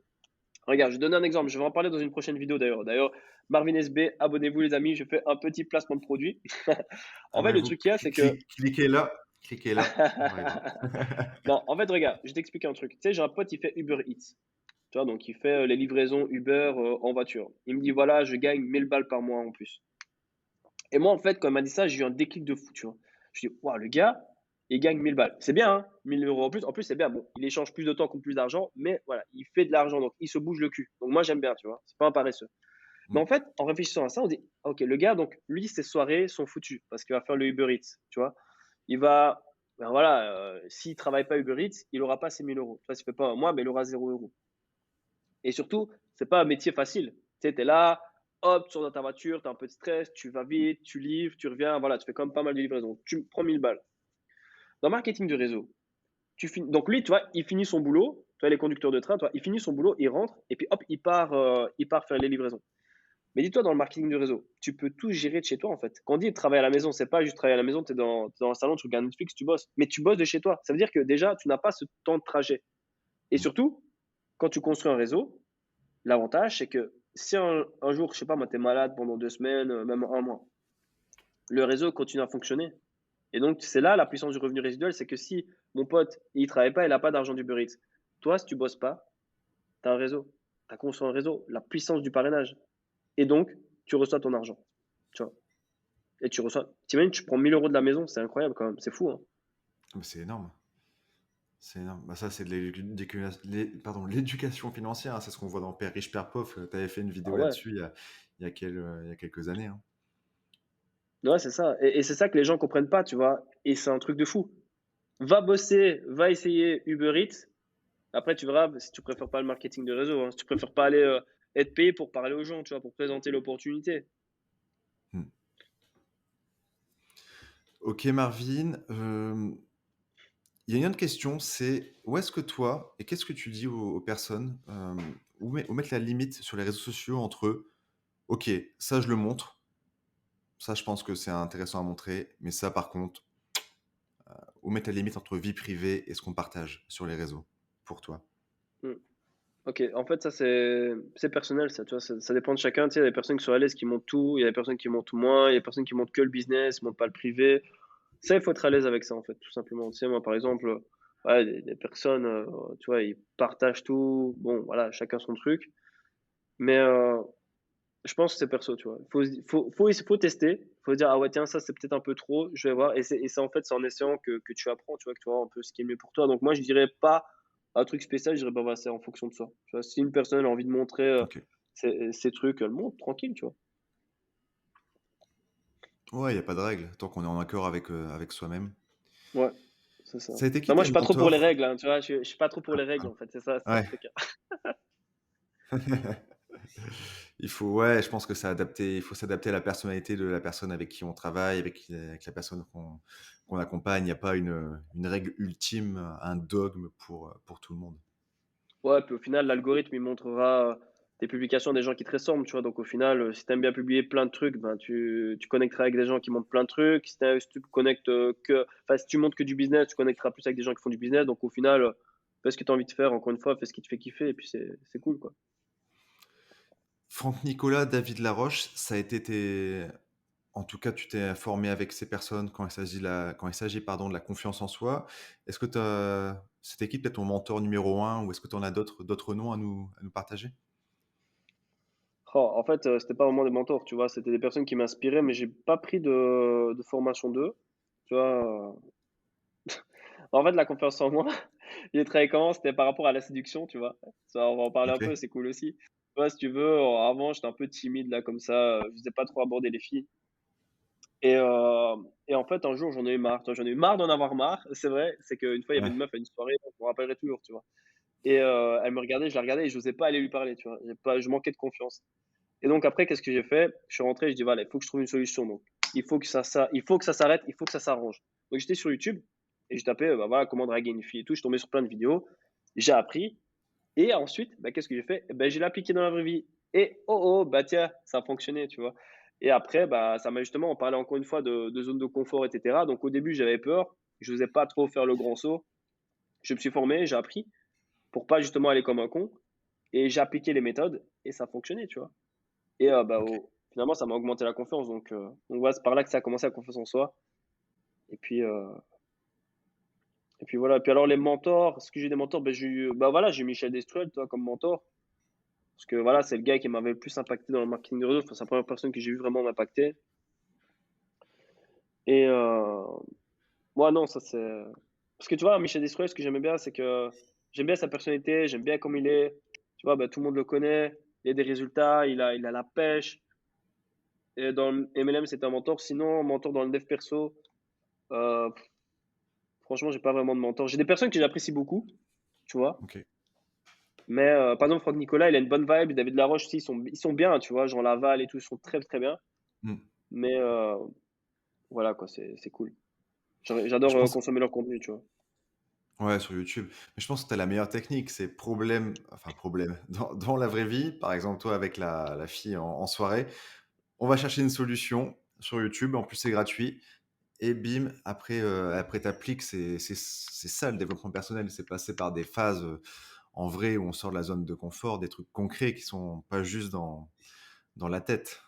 Regarde, je vais donner un exemple. Je vais en parler dans une prochaine vidéo d'ailleurs. D'ailleurs, Marvin SB, abonnez-vous les amis. Je fais un petit placement de produit. En fait, le Abonnez-vous, truc qu'il y a, c'est que. cliquez là, par exemple. Non, en fait, regarde, je t'explique un truc. Tu sais, j'ai un pote, il fait Uber Eats. Tu vois, donc il fait les livraisons Uber en voiture. Il me dit, voilà, je gagne 1000 balles par mois en plus. Et moi, en fait, quand il m'a dit ça, j'ai eu un déclic de fou, tu vois. Je dis, waouh, le gars, il gagne 1000 balles. C'est bien, hein, 1000 euros en plus. En plus, c'est bien. Bon, il échange plus de temps contre plus d'argent, mais voilà, il fait de l'argent, donc il se bouge le cul. Donc moi, j'aime bien, tu vois. C'est pas un paresseux. Mais Mm. en fait, en réfléchissant à ça, on dit, ok, le gars, donc lui, ses soirées sont foutues parce qu'il va faire le Uber Eats, tu vois. Il va, ben voilà, s'il travaille pas Uber Eats, il aura pas ses 1000 euros. Tu vois, s'il fait pas un mois, ben il aura 0 euros. Et surtout, c'est pas un métier facile. Tu sais, t'es là, hop, tu sors dans ta voiture, t'as un peu de stress, tu vas vite, tu livres, tu reviens, voilà, tu fais quand même pas mal de livraisons. Tu prends 1000 balles. Dans le marketing de réseau, donc lui, tu vois, il finit son boulot, tu vois, les conducteurs de train, tu vois, il finit son boulot, il rentre, et puis hop, il part faire les livraisons. Mais dis-toi, dans le marketing de réseau, tu peux tout gérer de chez toi, en fait. Quand on dit travailler à la maison, c'est pas juste travailler à la maison, t'es dans un salon, tu regardes Netflix, tu bosses. Mais tu bosses de chez toi. Ça veut dire que déjà, tu n'as pas ce temps de trajet. Et Mm. surtout, quand tu construis un réseau, l'avantage, c'est que si un jour, je sais pas, moi, t'es malade pendant 2 semaines, même un mois, le réseau continue à fonctionner. Et donc, c'est là la puissance du revenu résiduel, c'est que si mon pote, il travaille pas, il a pas d'argent du Eats, toi, si tu bosses pas, tu as un réseau. Tu as construit un réseau, la puissance du parrainage. Et donc, tu reçois ton argent. Tu vois. Et tu reçois. T'imagines, tu prends 1000 euros de la maison, c'est incroyable quand même, c'est fou. Hein. Mais c'est énorme. C'est énorme. Bah, ça, c'est de l'éducation financière, hein. C'est ce qu'on voit dans Père riche, Père pauvre. Tu avais fait une Ah vidéo ouais, là-dessus il y a quelques années, hein. ouais, c'est ça. Et c'est ça que les gens comprennent pas, tu vois. Et c'est un truc de fou. Va bosser, va essayer Uber Eats. Après, tu verras si tu préfères pas le marketing de réseau, hein, si tu préfères pas aller être payé pour parler aux gens, tu vois, pour présenter l'opportunité. Hmm. Ok, Marvin. Il y a une autre question, c'est où est-ce que toi, et qu'est-ce que tu dis aux personnes, où mettre la limite sur les réseaux sociaux entre, ok, ça je le montre, ça je pense que c'est intéressant à montrer, mais ça par contre, où mettre la limite entre vie privée et ce qu'on partage sur les réseaux, pour toi? Hmm. Ok, en fait, ça c'est personnel, ça, tu vois, ça dépend de chacun. Tu sais, il y a des personnes qui sont à l'aise, qui montent tout, il y a des personnes qui montent moins, il y a des personnes qui montent que le business, qui montent pas le privé. Ça, il faut être à l'aise avec ça, en fait, tout simplement. Tu sais, moi, par exemple, ouais, des personnes, tu vois, ils partagent tout. Bon, voilà, chacun son truc. Mais je pense que c'est perso, tu vois. Faut tester. Faut se dire, ah ouais, tiens, ça, c'est peut-être un peu trop, je vais voir. Et c'est en fait, c'est en essayant que tu apprends, tu vois, que tu vois un peu ce qui est mieux pour toi. Donc, moi, je dirais pas un truc spécial, je dirais, bah, voilà, c'est en fonction de ça. Tu vois, si une personne a envie de montrer Ok. ses trucs, elle montre, tranquille, tu vois. Ouais, il n'y a pas de règle, tant qu'on est en accord avec soi-même. Ouais, c'est ça. Ça a été qui Non, moi, je tes suis pas trop pour les mentors? règles, hein, tu vois. Je suis pas trop pour les règles, en fait. C'est ça le Ouais. truc. Il faut, ouais, je pense que il faut s'adapter à la personnalité de la personne avec qui on travaille, avec la personne qu'on accompagne. Il n'y a pas une règle ultime, un dogme pour tout le monde. Ouais, puis au final, l'algorithme, il montrera des publications des gens qui te ressemblent, tu vois. Donc au final, si t'aimes bien publier plein de trucs, ben tu connecteras avec des gens qui montrent plein de trucs. Si tu connectes enfin, si tu montres que du business, tu connecteras plus avec des gens qui font du business. Donc au final, fais ce que tu as envie de faire, encore une fois, fais ce qui te fait kiffer, et puis c'est cool, quoi. Franck Nicolas, David Laroche, ça a été en tout cas, tu t'es formé avec ces personnes quand il s'agit, pardon, de la confiance en soi. Est-ce que C'était qui peut-être ton mentor numéro un ou est-ce que tu en as d'autres noms à nous partager? Oh, en fait, c'était pas vraiment des mentors, tu vois? C'était des personnes qui m'inspiraient, mais j'ai pas pris de formation d'eux, tu vois? En fait, la confiance en moi, j'ai travaillé comment? C'était par rapport à la séduction, tu vois? Ça, on va en parler un peu, OK. c'est cool aussi. Tu vois, si tu veux, avant, j'étais un peu timide là comme ça, je faisais pas trop aborder les filles et en fait, un jour, j'en ai eu marre, tu vois? J'en ai eu marre d'en avoir marre, c'est vrai. C'est qu'une fois, il y avait Ouais, une meuf à une soirée, je me rappellerai toujours, tu vois? Et elle me regardait, je la regardais et j'osais pas aller lui parler, tu vois? Je manquais de confiance et donc après, qu'est-ce que j'ai fait? Je suis rentré, je dis: «Voilà, il faut que je trouve une solution donc il faut que ça s'arrête, il faut que ça s'arrange». Donc j'étais sur YouTube et je tapais, bah, voilà, comment draguer une fille et tout. Je suis tombé sur plein de vidéos, j'ai appris et ensuite, bah, qu'est-ce que j'ai fait? Bah, je l'ai appliqué dans la vraie vie et oh, oh, bah, tiens, ça a fonctionné, tu vois? Et après, bah, ça m'a justement on parlait encore une fois de zone de confort et cetera. Donc au début, j'avais peur, je n'osais pas trop faire le grand saut. Je me suis formé, j'ai appris pour pas justement aller comme un con et j'ai appliqué les méthodes et ça a fonctionné, tu vois? Et bah, OK. finalement, ça m'a augmenté la confiance donc voilà, c'est par là que ça a commencé, la confiance en soi et puis, et puis voilà. Et puis alors les mentors, est-ce que j'ai des mentors? Bah, j'ai eu, bah, voilà, j'ai eu Michel Destruel, toi, comme mentor parce que voilà, c'est le gars qui m'avait le plus impacté dans le marketing de réseau. Enfin, c'est la première personne que j'ai vu vraiment m'impacter et moi non, ça c'est parce que tu vois, Michel Destruel, ce que j'aimais bien, c'est que j'aime bien sa personnalité, j'aime bien comme il est. Tu vois, bah, tout le monde le connaît, il a des résultats, il a la pêche et dans le MLM, c'est un mentor. Sinon, mentor dans le dev perso, heu franchement, j'ai pas vraiment de mentor. J'ai des personnes que j'apprécie beaucoup, tu vois? OK. Mais, par exemple, Franck Nicolas, il a une bonne vibe. David Laroche aussi, ils sont bien, tu vois? Jean Laval et tout, ils sont très, très bien. Mmh. Mais, voilà quoi, c'est cool. Je J'adore, pense consommer leur contenu, tu vois? Ouais, sur YouTube. Mais je pense que tu as la meilleure technique, c'est problème, dans la vraie vie, par exemple, toi avec la fille en soirée, on va chercher une solution sur YouTube, en plus c'est gratuit et bim, après tu appliques, c'est ça le développement personnel, c'est passer par des phases, en vrai où on sort de la zone de confort, des trucs concrets qui sont pas juste dans la tête.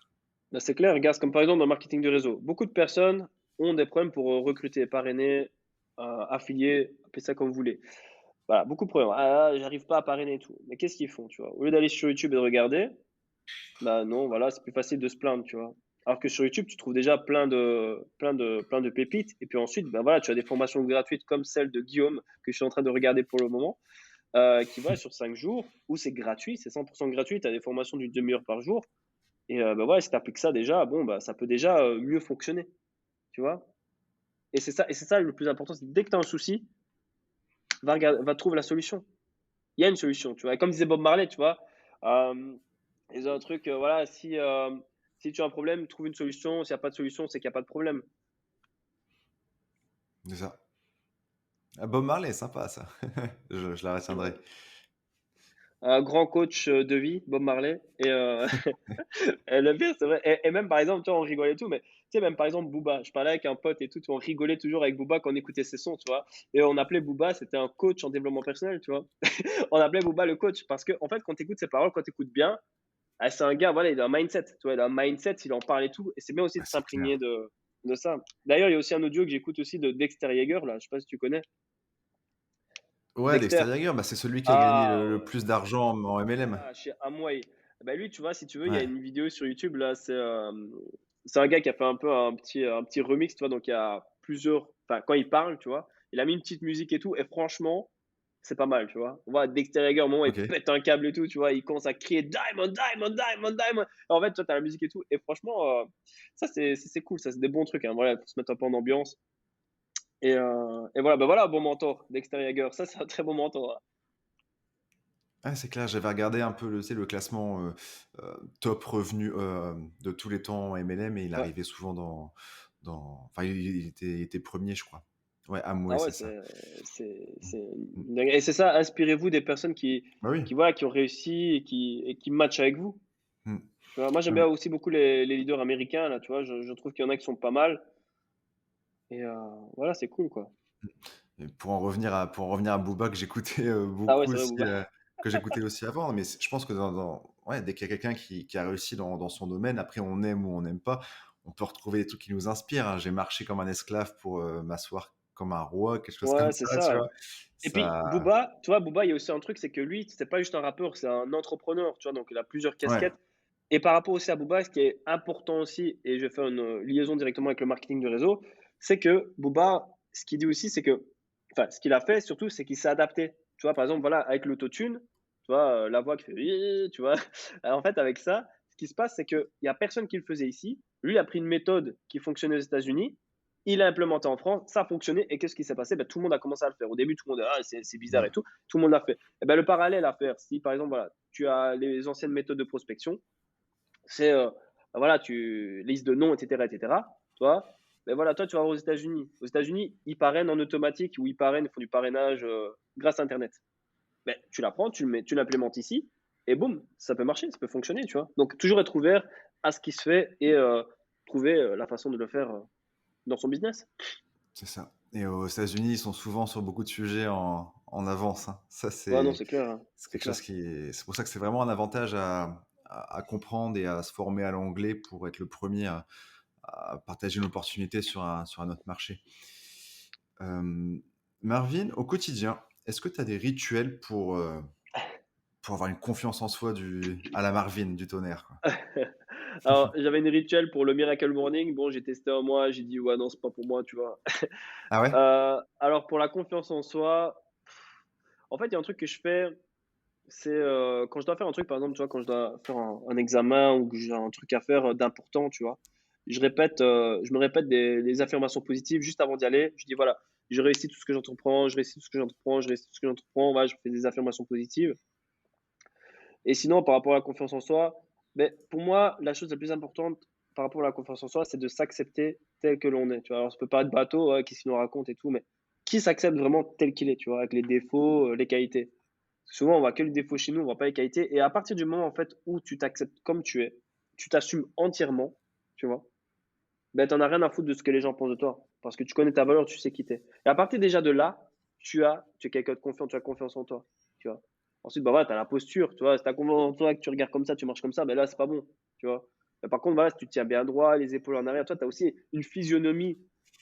Bah, c'est clair, regarde, c'est comme par exemple dans le marketing de réseau. Beaucoup de personnes ont des problèmes pour, recruter, parrainer, affilier, appelez ça comme vous voulez. Voilà, beaucoup de problèmes. «Ah, j'arrive pas à parrainer et tout». Mais qu'est-ce qu'ils font, tu vois? Au lieu d'aller sur YouTube et de regarder, bah, non, voilà, c'est plus facile de se plaindre, tu vois? Alors que sur YouTube, tu trouves déjà plein de pépites et puis ensuite, bah, voilà, tu as des formations gratuites comme celle de Guillaume que je suis en train de regarder pour le moment, qui va sur 5 jours où c'est gratuit, c'est 100 gratuit, tu as des formations d'une demi-heure par jour et bah, voilà, si tu appliques ça déjà, bon, bah, ça peut déjà, mieux fonctionner, tu vois? Et c'est ça le plus important, c'est que dès que tu as un souci, va trouver la solution. Il y a une solution, tu vois? Et comme disait Bob Marley, tu vois? Hem, ils ont un truc, voilà, si tu as un problème, trouve une solution. S'il y a pas de solution, c'est qu'il y a pas de problème. C'est ça. Ah, Bob Marley, sympa ça. Je la retiendrai. Ouais. Un grand coach, de vie, Bob Marley et et le pire, c'est vrai et même, par exemple, tu vois, on rigolait et tout, mais tu sais, même, par exemple, Booba, je parlais avec un pote et tout, tu vois, on rigolait toujours avec Booba quand on écoutait ses sons, tu vois? Et on appelait Booba, c'était un coach en développement personnel, tu vois? On appelait Booba le coach parce qu'en fait, quand tu écoutes ses paroles, quand tu écoutes bien, ah, c'est un gars, voilà, il a un mindset, tu vois? Il a un mindset, il en parle et tout et c'est bien aussi Ouais, de c'est clair. s'imprégner de ça. D'ailleurs, il y a aussi un audio que j'écoute aussi de Dexter Yeager, là, je sais pas si tu connais? Ouais, Dexter? Dexter Yager, bah, c'est celui qui a gagné Ah le ouais, plus d'argent en MLM. ah, chez Amway. Bah, lui, tu vois, si tu veux, il y a Ouais, une vidéo sur YouTube, là, c'est un gars qui a fait un peu un petit remix, tu vois? Donc il y a plusieurs enfin, quand il parle, tu vois? Il a mis une petite musique et tout et franchement, c'est pas mal, tu vois? On voit Dexter Yeager, au moment où il OK. pète un câble et tout, tu vois? Il commence à crier: «Diamond, diamond, diamond, diamond!» En fait, toi, tu as la musique et tout et franchement, ça, c'est cool, ça, c'est des bons trucs, hein, voilà, pour se mettre un peu en ambiance et voilà, bah, voilà un bon mentor, Dexter Yeager. Ça, c'est un très bon mentor, hein. Ah, c'est clair, j'avais regardé un peu le tu sais, le classement, top revenus, de tous les temps en MLM et il Ouais. arrivait souvent enfin, il était 1er, je crois. Ouais, Amway, Ah ouais, c'est ça. c'est Mmh. une dinguerie et c'est ça, inspirez-vous des personnes qui Bah oui. qui voilà, qui ont réussi et qui matchent avec vous. Mmh. Tu vois? Moi, j'aime bien Mmh. aussi beaucoup les leaders américains là, tu vois? Je trouve qu'il y en a qui sont pas mal et voilà, c'est cool, quoi. Et pour en revenir à Booba que j'écoutais, Ah ouais, beaucoup c'est vrai, aussi, Booba. que j'écoutais aussi avant, mais je pense que ouais, dès qu'il y a quelqu'un qui a réussi dans son domaine, après on aime ou on n'aime pas, on peut retrouver des trucs qui nous inspirent, hein. J'ai marché comme un esclave pour, m'asseoir comme un roi, quelque chose comme Ouais, c'est ça, tu ça. vois? Et puis Ça Booba, tu vois, Booba, il y a aussi un truc, c'est que lui, c'est pas juste un rappeur, c'est un entrepreneur, tu vois? Donc il a plusieurs ouais, casquettes. Et par rapport aussi à Booba, ce qui est important aussi, et je vais faire une liaison directement avec le marketing du réseau, c'est que Booba, ce qu'il dit aussi, c'est que, enfin, ce qu'il a fait surtout, c'est qu'il s'est adapté. Tu vois, par exemple, voilà, avec l'autotune, tu vois, la voix qui fait, tu vois, en fait, avec ça, ce qui se passe, c'est qu'il y a personne qui le faisait ici. Lui a pris une méthode qui fonctionnait aux États-Unis, il l'a implémenté en France, ça a fonctionné, et qu'est-ce qui s'est passé? Ben, tout le monde a commencé à le faire. Au début, tout le monde ah, c'est bizarre et mmh, tout le monde l'a fait. Et ben, le parallèle à faire, si par exemple, voilà, tu as les anciennes méthodes de prospection, c'est voilà, tu liste de noms, etc., etc. Tu vois, mais voilà, toi, tu vas aux États-Unis. Aux États-Unis, ils parrainent en automatique ou ils parrainent, ils font du parrainage grâce à Internet. Mais tu l'apprends, tu le mets, tu l'implémentes ici, et boum, ça peut marcher, ça peut fonctionner, tu vois. Donc toujours être ouvert à ce qui se fait et trouver la façon de le faire dans son business. c'est ça et aux États-Unis, ils sont souvent sur beaucoup de sujets en avance, hein. Ça, Ouais, non, c'est c'est clair, hein, c'est c'est quelque chose clair. qui est c'est pour ça que c'est vraiment un avantage à comprendre et à se former à l'anglais pour être le premier à partager une opportunité sur un autre marché. Hem, Marvin, au quotidien, est-ce que tu as des rituels pour avoir une confiance en soi à la Marvin du tonnerre, quoi? Alors, j'avais une rituel pour le Miracle Morning. Bon, j'ai testé un mois, j'ai dit, ouais, non, c'est pas pour moi, tu vois. Ah ouais? Alors, pour la confiance en soi, en fait, il y a un truc que je fais, c'est quand je dois faire un truc, par exemple, tu vois, quand je dois faire un examen ou que j'ai un truc à faire d'important, tu vois, je me répète des affirmations positives juste avant d'y aller. Je dis, voilà, je réussis tout ce que j'entreprends, je réussis tout ce que j'entreprends, je réussis tout ce que j'entreprends. Voilà, je fais des affirmations positives. Et sinon, par rapport à la confiance en soi, ben, pour moi, la chose la plus importante par rapport à la confiance en soi, c'est de s'accepter tel que l'on est. Tu vois, alors ça peut paraître bateau, ouais, qu'est-ce qu'il nous raconte et tout, mais qui s'accepte vraiment tel qu'il est, tu vois, avec les défauts, les qualités. Souvent, on voit que les défauts chez nous, on voit pas les qualités. Et à partir du moment, en fait, où tu t'acceptes comme tu es, tu t'assumes entièrement, tu vois, ben, t'en as rien à foutre de ce que les gens pensent de toi. Parce que tu connais ta valeur, tu sais qui t'es. Et à partir déjà de là, tu es quelqu'un de confiant, tu as confiance en toi, tu vois. Ensuite, bah voilà, tu as la posture, tu vois. Si tu as confiance en toi, que tu regardes comme ça, tu marches comme ça, ben là, c'est pas bon, tu vois. Mais par contre, voilà, si tu tiens bien droit, les épaules en arrière, toi, tu as aussi une physionomie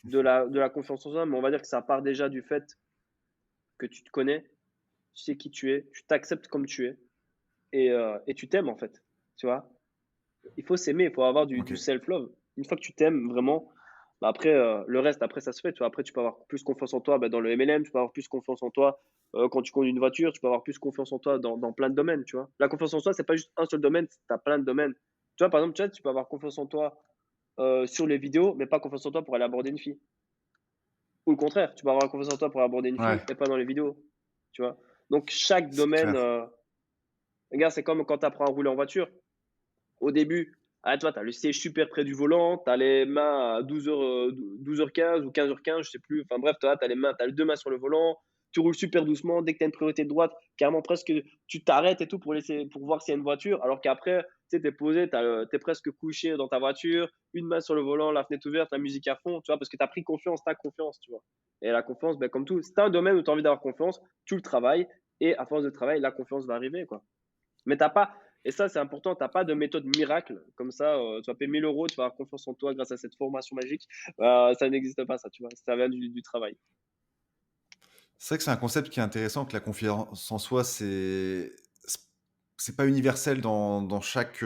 de la confiance en soi, mais on va dire que ça part déjà du fait que tu te connais, tu sais qui tu es, tu t'acceptes comme tu es et tu t'aimes, en fait, tu vois. Il faut s'aimer, il faut avoir du OK. self-love. Une fois que tu t'aimes vraiment, bah après, le reste, après, ça se fait. Tu vois, après, tu peux avoir plus confiance en toi bah, dans le MLM, tu peux avoir plus confiance en toi quand tu conduis une voiture, tu peux avoir plus confiance en toi dans plein de domaines, tu vois. La confiance en soi, c'est pas juste un seul domaine, tu as plein de domaines. Tu vois, par exemple, tu peux avoir confiance en toi sur les vidéos, mais pas confiance en toi pour aller aborder une fille. Ou le contraire, tu peux avoir confiance en toi pour aborder une Ouais, fille et pas dans les vidéos, tu vois. Donc, chaque c'est domaine, clair. regarde, c'est comme quand tu apprends à rouler en voiture. Au début, ah, toi, tu as le siège super près du volant, tu as les mains à 12h, 12h15 ou 15h15, je sais plus. Enfin bref, toi, tu as les mains, tu as les deux mains sur le volant, tu roules super doucement. Dès que tu as une priorité de droite, carrément presque, tu t'arrêtes et tout pour voir s'il y a une voiture. Alors qu'après, tu sais, tu es posé, tu es presque couché dans ta voiture, une main sur le volant, la fenêtre ouverte, la musique à fond, tu vois, parce que tu as pris confiance, tu as confiance, tu vois. Et la confiance, ben, comme tout, c'est un domaine où tu as envie d'avoir confiance, tu le travailles, et à force de travail, la confiance va arriver, quoi. Mais t'as pas, et ça c'est important, t'as pas de méthode miracle, comme ça, tu vas payer 1000 euros, tu vas avoir confiance en toi grâce à cette formation magique. Ça n'existe pas, ça, tu vois. Ça vient du travail. C'est vrai que c'est un concept qui est intéressant, que la confiance en soi, c'est pas universel dans chaque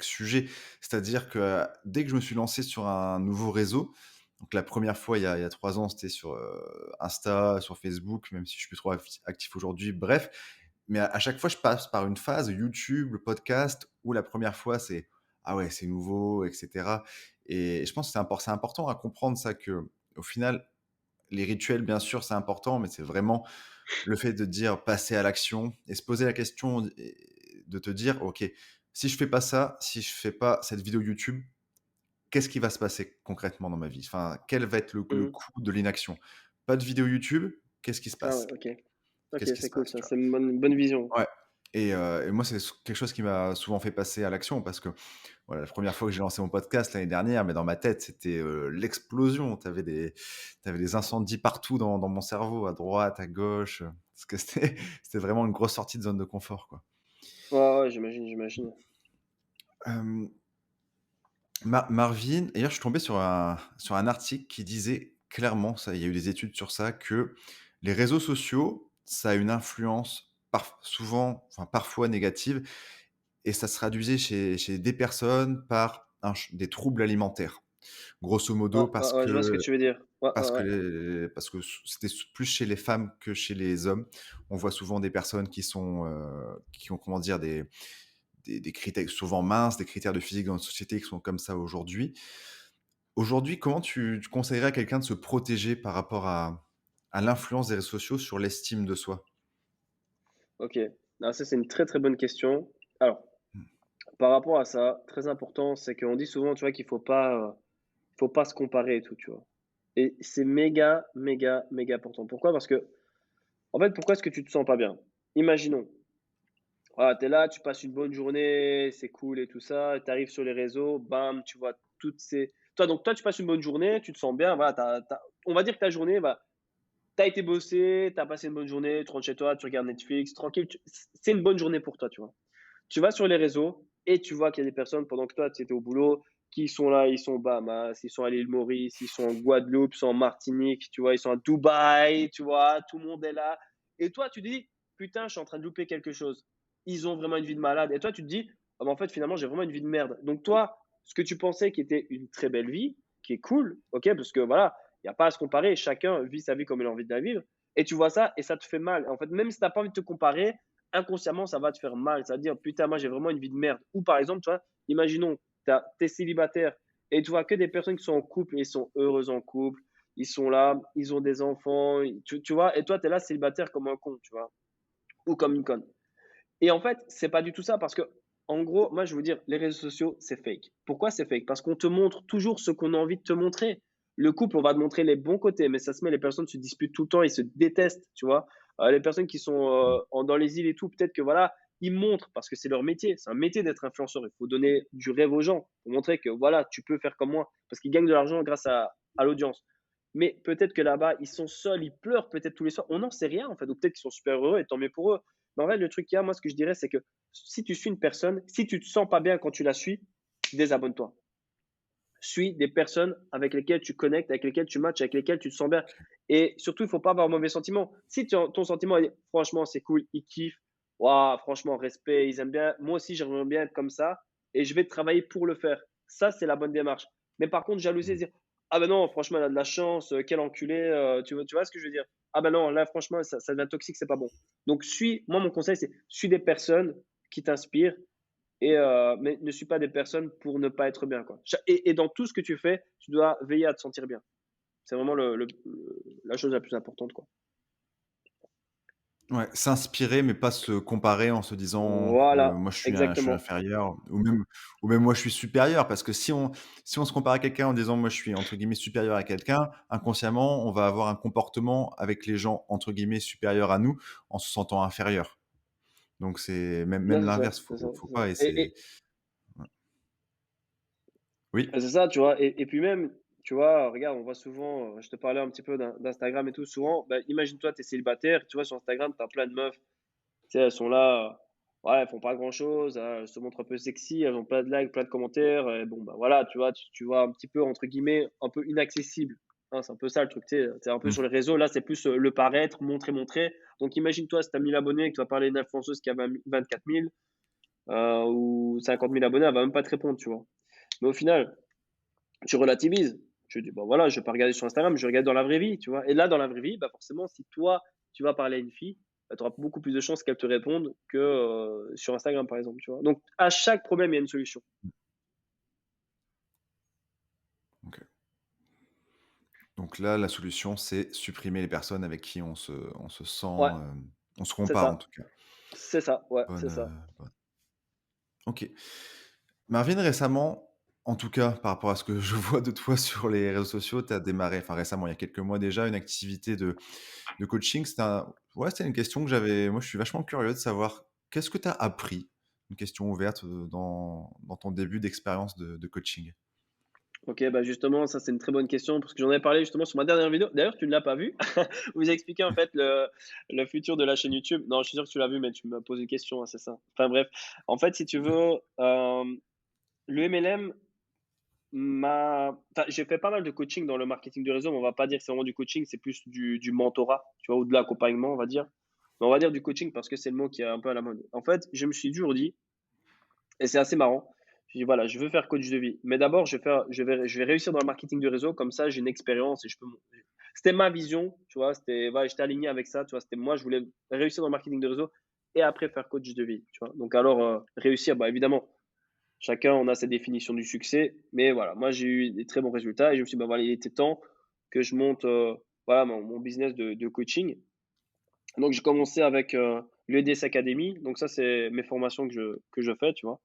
sujet. C'est-à-dire que, dès que je me suis lancé sur un nouveau réseau, donc la première fois il y a 3 ans, c'était sur, Insta, sur Facebook, même si je suis plus trop actif aujourd'hui, bref. Mais à chaque fois, je passe par une phase YouTube, le podcast, où la première fois, c'est: «Ah ouais, c'est nouveau» et cetera et je pense que c'est important à comprendre ça, que au final, les rituels, bien sûr, c'est important, mais c'est vraiment le fait de dire passer à l'action et se poser la question et de te dire: «OK, si je fais pas ça, si je fais pas cette vidéo YouTube, qu'est-ce qui va se passer concrètement dans ma vie? Enfin, quel va être le Mmh. coût de l'inaction? Pas de vidéo YouTube, qu'est-ce qui se Ah ouais, passe? OK. OK, Qu'est-ce qui c'est se cool passe?» ça, tu vois? c'est une bonne vision. Ouais et moi, c'est quelque chose qui m'a souvent fait passer à l'action parce que, voilà, la première fois que j'ai lancé mon podcast l'année dernière, mais dans ma tête, c'était, l'explosion. Tu avais des incendies partout dans mon cerveau, à droite, à gauche, parce que c'était vraiment une grosse sortie de zone de confort, quoi. Ouais, ouais, j'imagine, j'imagine. Hem, Marvin, hier, je suis tombé sur un article qui disait clairement, ça, il y a eu des études sur ça, que les réseaux sociaux, ça a une influence souvent, enfin parfois négative, et ça se traduisait chez des personnes par des troubles alimentaires. Grosso Ouais, modo, ouais, ouais, je vois ce que tu veux dire. Ouais, ouais, ouais. parce que c'était plus chez les femmes que chez les hommes. On voit souvent des personnes qui ont, comment dire, des critères souvent minces, des critères de physique dans notre société qui sont comme ça aujourd'hui. Aujourd'hui, comment tu conseillerais à quelqu'un de se protéger par rapport à l'influence des réseaux sociaux sur l'estime de soi? Ok. Alors ça, c'est une très très bonne question. Alors, Mmh. par rapport à ça, très important, c'est qu'on dit souvent, tu vois, qu'il faut pas se comparer et tout, tu vois. Et c'est méga, méga, méga important. Pourquoi? Parce que, en fait, pourquoi est-ce que tu te sens pas bien? Imaginons, voilà, tu es là, tu passes une bonne journée, c'est cool et tout ça, tu arrives sur les réseaux, bam, tu vois toutes ces toi, tu passes une bonne journée, tu te sens bien, voilà, on va dire que ta journée, bah, tu as été bosser, tu as passé une bonne journée, tu rentres chez toi, tu regardes Netflix, tranquille, c'est une bonne journée pour toi, tu vois? Tu vas sur les réseaux et tu vois qu'il y a des personnes pendant que toi, tu étais au boulot, qui sont là, ils sont aux Bahamas, ils sont à l'île Maurice, ils sont en Guadeloupe, ils sont en Martinique, tu vois, ils sont à Dubaï, tu vois, tout le monde est là. Et toi, tu dis, putain, je suis en train de louper quelque chose. Ils ont vraiment une vie de malade. Et toi, tu te dis, ah, bah, en fait, finalement, j'ai vraiment une vie de merde. Donc, toi, ce que tu pensais qui était une très belle vie, qui est cool, ok, parce que voilà, il n'y a pas à se comparer, chacun vit sa vie comme il a envie de la vivre. Et tu vois ça et ça te fait mal. En fait, même si tu n'as pas envie de te comparer, inconsciemment, ça va te faire mal. Ça va te dire, putain, moi, j'ai vraiment une vie de merde. Ou par exemple, tu vois, imaginons, tu es célibataire et tu vois que des personnes qui sont en couple et sont heureuses en couple. Ils sont là, ils ont des enfants, tu vois, et toi, tu es là célibataire comme un con, tu vois, ou comme une conne. Et en fait, c'est pas du tout ça parce que, en gros, moi, je veux dire, les réseaux sociaux, c'est fake. Pourquoi c'est fake? Parce qu'on te montre toujours ce qu'on a envie de te montrer. Le couple, on va te montrer les bons côtés, mais ça se met, les personnes se disputent tout le temps, ils se détestent, tu vois. Les personnes qui sont Mmh. dans les îles et tout, peut-être que voilà, ils montrent parce que c'est leur métier. C'est un métier d'être influenceur. Il faut donner du rêve aux gens pour montrer que voilà, tu peux faire comme moi parce qu'ils gagnent de l'argent grâce à l'audience. Mais peut-être que là-bas, ils sont seuls, ils pleurent peut-être tous les soirs. On n'en sait rien en fait. Ou peut-être qu'ils sont super heureux et tant mieux pour eux. Mais en fait, le truc qu'il y a, moi, ce que je dirais, c'est que si tu suis une personne, si tu te sens pas bien quand tu la suis, désabonne-toi. Suis des personnes avec lesquelles tu connectes, avec lesquelles tu matches, avec lesquelles tu te sens bien. Et surtout, il faut pas avoir un mauvais sentiment. Si ton sentiment est franchement, c'est cool, ils kiffent, waouh, franchement, respect, ils aiment bien. Moi aussi, j'aimerais bien être comme ça et je vais travailler pour le faire. Ça, c'est la bonne démarche. Mais par contre, jalousie, Mmh. dire ah ben non, franchement, elle a de la chance, quel enculé, tu vois ce que je veux dire? Ah ben non, là, franchement, ça devient toxique, c'est pas bon. Donc, moi, mon conseil, c'est suis des personnes qui t'inspirent mais ne suis pas des personnes pour ne pas être bien, quoi. Et dans tout ce que tu fais, tu dois veiller à te sentir bien. C'est vraiment la chose la plus importante, quoi. Ouais, s'inspirer, mais pas se comparer en se disant que Voilà, moi je suis exactement. inférieur ou même moi je suis supérieur. Parce que si on se compare à quelqu'un en disant: «Moi je suis entre guillemets supérieur à quelqu'un», inconsciemment, on va avoir un comportement avec les gens entre guillemets supérieurs à nous, en se sentant inférieur. Donc c'est Non, même c'est ça, l'inverse, c'est ça, faut c'est ça. pas et c'est ouais. Oui? C'est ça, tu vois. Et puis même, tu vois, regarde, on voit souvent, je te parlais un petit peu d'Instagram et tout, souvent, bah, imagine-toi, tu es célibataire, tu vois, sur Instagram, tu as plein de meufs. Tu sais, elles sont là, ouais, elles font pas grand-chose, elles se montrent un peu sexy, elles ont plein de likes, plein de commentaires et bon, bah, voilà, tu vois, tu vois un petit peu, entre guillemets, un peu inaccessible, hein. C'est un peu ça le truc, tu sais, un peu Mmh. sur les réseaux, là, c'est plus, le paraître, montrer, montrer. Donc imagine-toi, si tu as 1 000 abonnés et que tu vas parler à une influenceuse qui a 24 000, ou 50 000 abonnés, elle va même pas te répondre, tu vois? Mais au final, tu relativises. Tu dis: «Bon voilà, je vais pas regarder sur Instagram, je regarde dans la vraie vie», tu vois? Et là, dans la vraie vie, bah, forcément, si toi, tu vas parler à une fille, bah, tu auras beaucoup plus de chances qu'elle te réponde que, sur Instagram, par exemple, tu vois? Donc à chaque problème, il y a une solution. OK. Donc là, la solution, c'est supprimer les personnes avec qui on se sent, Ouais, on se c'est compare en ça. tout cas. C'est ça, ouais, Bonne, c'est ça. bonne OK. Marvin, récemment, en tout cas par rapport à ce que je vois de toi sur les réseaux sociaux, tu as démarré, enfin récemment, il y a quelques mois déjà, une activité de coaching. C'était une question que j'avais, moi je suis vachement curieux de savoir qu'est-ce que tu as appris? Une question ouverte, dans ton début d'expérience de coaching. OK, bah, justement, ça, c'est une très bonne question parce que j'en ai parlé justement sur ma dernière vidéo. D'ailleurs, tu ne l'as pas vue, où j'ai expliqué en fait le futur de la chaîne YouTube. Non, je suis sûr que tu l'as vu, mais tu me poses une question, hein, c'est ça? Enfin bref, en fait, si tu veux, le MLM Enfin, j'ai fait pas mal de coaching dans le marketing de réseau, mais on va pas dire que c'est vraiment du coaching, c'est plus du mentorat, tu vois, ou de l'accompagnement, on va dire. Mais on va dire du coaching parce que c'est le mot qui est un peu à la mode. En fait, je me suis toujours dit, et c'est assez marrant, je dis voilà, je veux faire coach de vie, mais d'abord, je vais réussir dans le marketing de réseau, comme ça, j'ai une expérience et je peux. C'était ma vision, tu vois, voilà, j'étais aligné avec ça, tu vois, c'était moi, je voulais réussir dans le marketing de réseau et après faire coach de vie, tu vois. Donc alors, réussir, bah évidemment, chacun, on a sa définition du succès. Mais voilà, moi, j'ai eu des très bons résultats et je me suis dit, bah, voilà, il était temps que je monte voilà, mon business de coaching. Donc, j'ai commencé avec l'EDS Academy. Donc, ça, c'est mes formations que je fais, tu vois.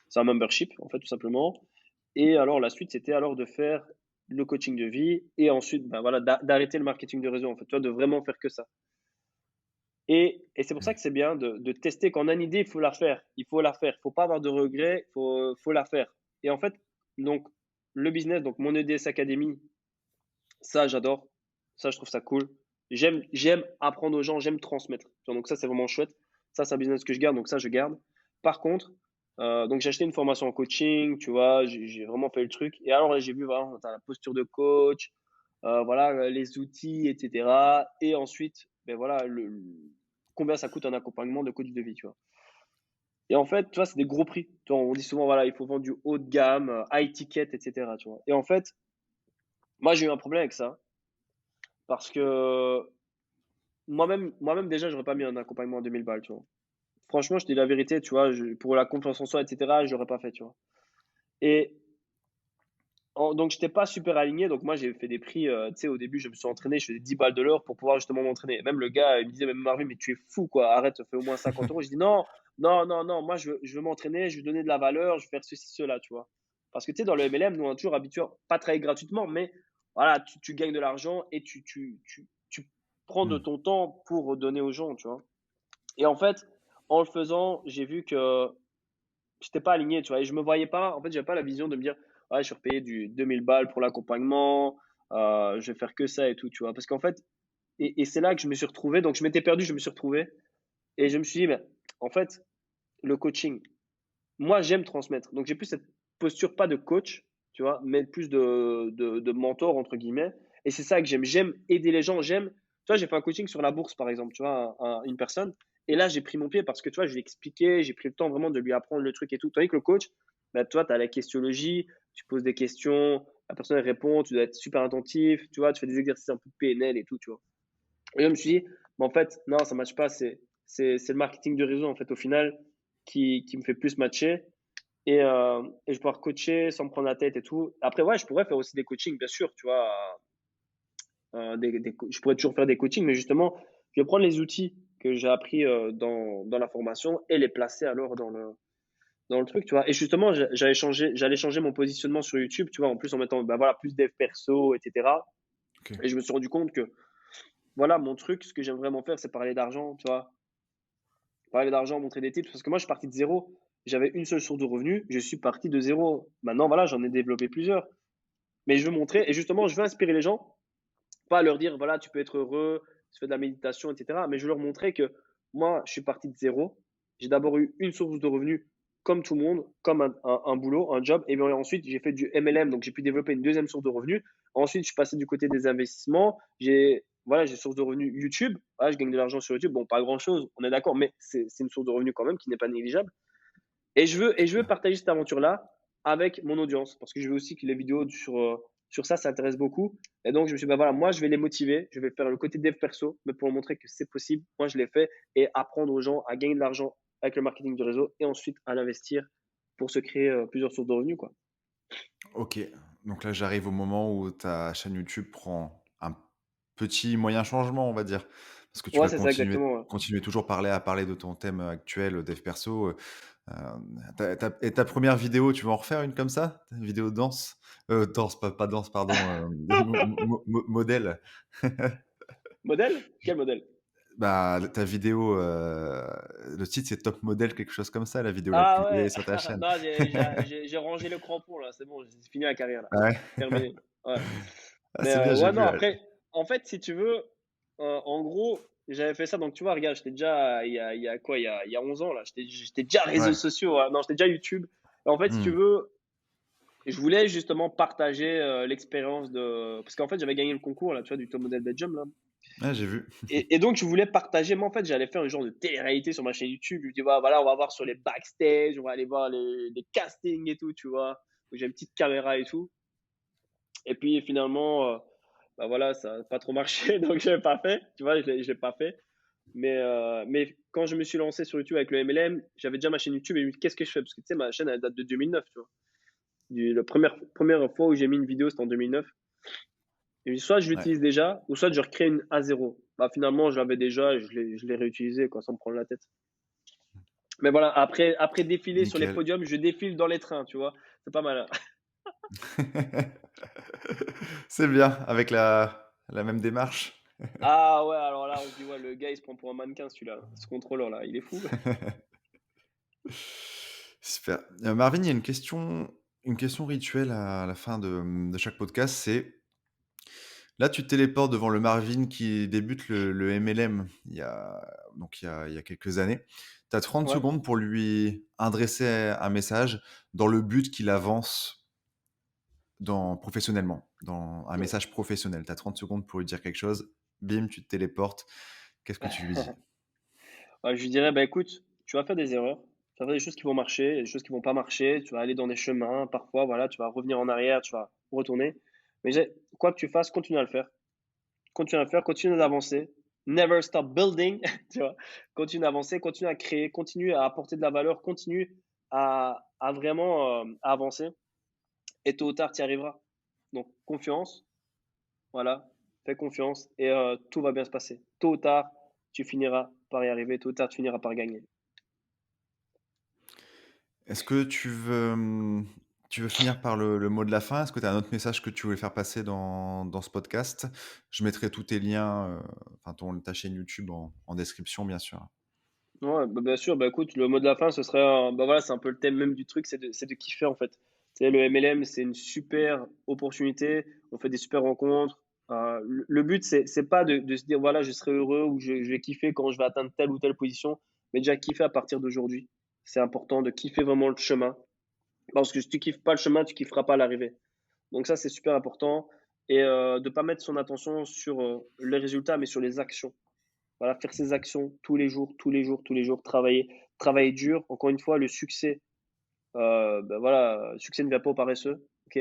C'est un membership, en fait, tout simplement. Et alors, la suite, c'était alors de faire le coaching de vie et ensuite, bah, voilà, d'arrêter le marketing de réseau, en fait, tu vois, de vraiment faire que ça. Et c'est pour ça que c'est bien de tester. Quand on a une idée, il faut la faire. Il faut la faire. Il ne faut pas avoir de regrets. Il faut la faire. Et en fait, donc, le business, donc mon EDS Academy, ça, j'adore. Ça, je trouve ça cool. J'aime apprendre aux gens, j'aime transmettre. Donc, ça, c'est vraiment chouette. Ça, c'est un business que je garde. Donc, ça, je garde. Par contre, donc, j'ai acheté une formation en coaching, tu vois. J'ai vraiment fait le truc. Et alors, j'ai vu, voilà, t'as la posture de coach, voilà, les outils, etc. Et ensuite, ben voilà, combien ça coûte un accompagnement de coach de vie, tu vois. Et en fait, tu vois, c'est des gros prix. Tu vois, on dit souvent, voilà, il faut vendre du haut de gamme, high ticket, etc. Tu vois. Et en fait, moi, j'ai eu un problème avec ça parce que moi-même déjà, j'aurais pas mis un accompagnement à 2000 balles, tu vois. Franchement, je te dis la vérité, tu vois, pour la confiance en soi, etc., j'aurais pas fait, tu vois. Et donc, j'étais pas super aligné. Donc, moi, j'ai fait des prix. Tu sais, au début, je me suis entraîné. Je faisais 10 balles de l'heure pour pouvoir justement m'entraîner. Même le gars, il me disait, même Marvin, mais tu es fou, quoi. Arrête, fais au moins 50 euros. Je dis, non, non, non, non. Moi, je veux m'entraîner. Je veux donner de la valeur. Je veux faire ceci, cela, tu vois. Parce que, tu sais, dans le MLM, nous, on est toujours habitué, pas travailler gratuitement, mais voilà, tu gagnes de l'argent et tu prends de Hmm. ton temps pour donner aux gens, tu vois. Et en fait, en le faisant, j'ai vu que j'étais pas aligné, tu vois, et je me voyais pas, en fait, j'avais pas la vision de me dire, ouais, je suis repayé du 2000 balles pour l'accompagnement, je vais faire que ça et tout, tu vois, parce qu'en fait, et c'est là que je me suis retrouvé, donc je m'étais perdu, je me suis retrouvé, et je me suis dit, mais en fait, le coaching, moi, j'aime transmettre, donc j'ai plus cette posture, pas de coach, tu vois, mais plus de mentor, entre guillemets, et c'est ça que j'aime aider les gens, tu vois, j'ai fait un coaching sur la bourse, par exemple, tu vois, une personne, et là, j'ai pris mon pied parce que, tu vois, je lui ai expliqué, j'ai pris le temps vraiment de lui apprendre le truc et tout. Tandis que le coach, bah, toi, tu as la questionnologie, tu poses des questions, la personne elle répond, tu dois être super attentif, tu vois, tu fais des exercices un peu de PNL et tout, tu vois. Et je me suis dit, mais en fait, non, ça ne matche pas, c'est le marketing de réseau, en fait, au final, qui me fait plus matcher. Et je pouvoir coacher sans me prendre la tête et tout. Après, ouais, je pourrais faire aussi des coachings, bien sûr, tu vois, je pourrais toujours faire des coachings, mais justement, je vais prendre les outils que j'ai appris dans la formation et les placer alors dans le truc, tu vois. Et justement, j'allais changer mon positionnement sur YouTube, tu vois, en plus en mettant bah, voilà, plus dev perso, etc. Ok. Et je me suis rendu compte que, voilà, mon truc, ce que j'aime vraiment faire, c'est parler d'argent, tu vois. Parler d'argent, montrer des tips, parce que moi, je suis parti de zéro. J'avais une seule source de revenus, je suis parti de zéro. Maintenant, voilà, j'en ai développé plusieurs. Mais je veux montrer, et justement, je veux inspirer les gens, pas leur dire, voilà, tu peux être heureux, tu fais de la méditation, etc. Mais je veux leur montrer que moi, je suis parti de zéro. J'ai d'abord eu une source de revenus comme tout le monde, comme un boulot, un job. Et bien ensuite, j'ai fait du MLM, donc j'ai pu développer une deuxième source de revenus. Ensuite, je suis passé du côté des investissements. J'ai source de revenus YouTube. Voilà, je gagne de l'argent sur YouTube. Bon, pas grand-chose, on est d'accord, mais c'est une source de revenus quand même qui n'est pas négligeable. Et je veux partager cette aventure-là avec mon audience parce que je veux aussi que les vidéos sur ça s'intéressent beaucoup. Et donc, je me suis dit, bah voilà, moi, je vais les motiver. Je vais faire le côté dev perso, mais pour montrer que c'est possible. Moi, je l'ai fait et apprendre aux gens à gagner de l'argent avec le marketing du réseau et ensuite à l'investir pour se créer plusieurs sources de revenus, quoi. Ok, donc là j'arrive au moment où ta chaîne YouTube prend un petit moyen changement, on va dire. Parce que tu Ouais, vas c'est ça, exactement. Ouais. continuer toujours à parler de ton thème actuel, dev perso. Et ta première vidéo, tu vas en refaire une comme ça? Une vidéo danse? Danse, pas danse, pardon, modèle. Modèle? Quel modèle? Bah, ta vidéo, le titre c'est Top Model, quelque chose comme ça, la vidéo la Ah plus vue ouais, sur ta chaîne. non, j'ai rangé le crampon là, c'est bon, c'est fini la carrière là. Ah ouais? Terminé. Ouais. Ah, Mais c'est bien, j'ai ouais, non, vu, après, en fait, si tu veux, en gros, j'avais fait ça. Donc, tu vois, regarde, j'étais déjà, il y a quoi, il y a 11 ans, là. J'étais déjà réseaux ouais. sociaux. Hein. Non, j'étais déjà YouTube. Et en fait, si tu Mmh. veux, Et je voulais justement partager l'expérience de. Parce qu'en fait, j'avais gagné le concours là, tu vois, du top model Belgium là. Ouais, j'ai vu. Et donc, je voulais partager. Moi, en fait, j'allais faire un genre de télé-réalité sur ma chaîne YouTube. Je me dis, voilà, on va voir sur les backstage, on va aller voir les castings et tout, tu vois. Donc, j'ai une petite caméra et tout. Et puis, finalement, bah voilà, ça n'a pas trop marché, donc je l'ai pas fait. Tu vois, je l'ai pas fait. Mais quand je me suis lancé sur YouTube avec le MLM, j'avais déjà ma chaîne YouTube et je me dis, qu'est-ce que je fais? Parce que tu sais, ma chaîne, elle date de 2009, tu vois. La première fois où j'ai mis une vidéo, c'était en 2009. Et soit je Ouais, l'utilise déjà, ou soit je recrée une à zéro. Bah, finalement, je l'avais déjà et je l'ai réutilisé, quoi, sans me prendre la tête. Mais voilà, après défiler sur les nickel. podiums, je défile dans les trains, tu vois. C'est pas mal, hein. C'est bien, avec la même démarche. Ah ouais, alors là, on se dit, ouais, le gars, il se prend pour un mannequin, celui-là. Ce contrôleur-là, il est fou. Super. Marvin, il y a une question rituelle à la fin de chaque podcast, c'est là, tu te téléportes devant le Marvin qui débute le MLM il y a quelques années. Tu as 30 Ouais. secondes pour lui adresser un message dans le but qu'il avance professionnellement, dans un message professionnel. Tu as 30 secondes pour lui dire quelque chose. Bim, tu te téléportes. Qu'est-ce que tu lui dis? Ouais, je lui dirais, bah écoute, tu vas faire des erreurs, tu vas faire des choses qui vont marcher, des choses qui vont pas marcher, tu vas aller dans des chemins, parfois, voilà, tu vas revenir en arrière, tu vas retourner. Mais quoi que tu fasses, continue à le faire. Continue à le faire, continue d'avancer. Never stop building, tu vois. Continue d'avancer, continue à créer, continue à apporter de la valeur, continue à vraiment à avancer. Et tôt ou tard, tu y arriveras. Donc, confiance, voilà, fais confiance et tout va bien se passer. Tôt ou tard, tu finiras par y arriver, tôt ou tard, tu finiras par gagner. Est-ce que tu veux finir par le mot de la fin? Est-ce que tu as un autre message que tu voulais faire passer dans ce podcast? Je mettrai tous tes liens, enfin ta chaîne YouTube en description, bien sûr. Ouais, bah, bien sûr, bah écoute, le mot de la fin, ce serait, bah voilà, c'est un peu le thème même du truc, c'est de kiffer en fait. Tu sais, le MLM, c'est une super opportunité, on fait des super rencontres. Le but, c'est pas de se dire, voilà, je serai heureux ou je vais kiffer quand je vais atteindre telle ou telle position, mais déjà kiffer à partir d'aujourd'hui. C'est important de kiffer vraiment le chemin. Parce que si tu kiffes pas le chemin, tu kifferas pas l'arrivée. Donc ça, c'est super important. Et de pas mettre son attention sur les résultats, mais sur les actions. Voilà, faire ses actions tous les jours, tous les jours, tous les jours, travailler dur. Encore une fois, le succès, ben voilà, le succès ne vient pas aux paresseux. Ok.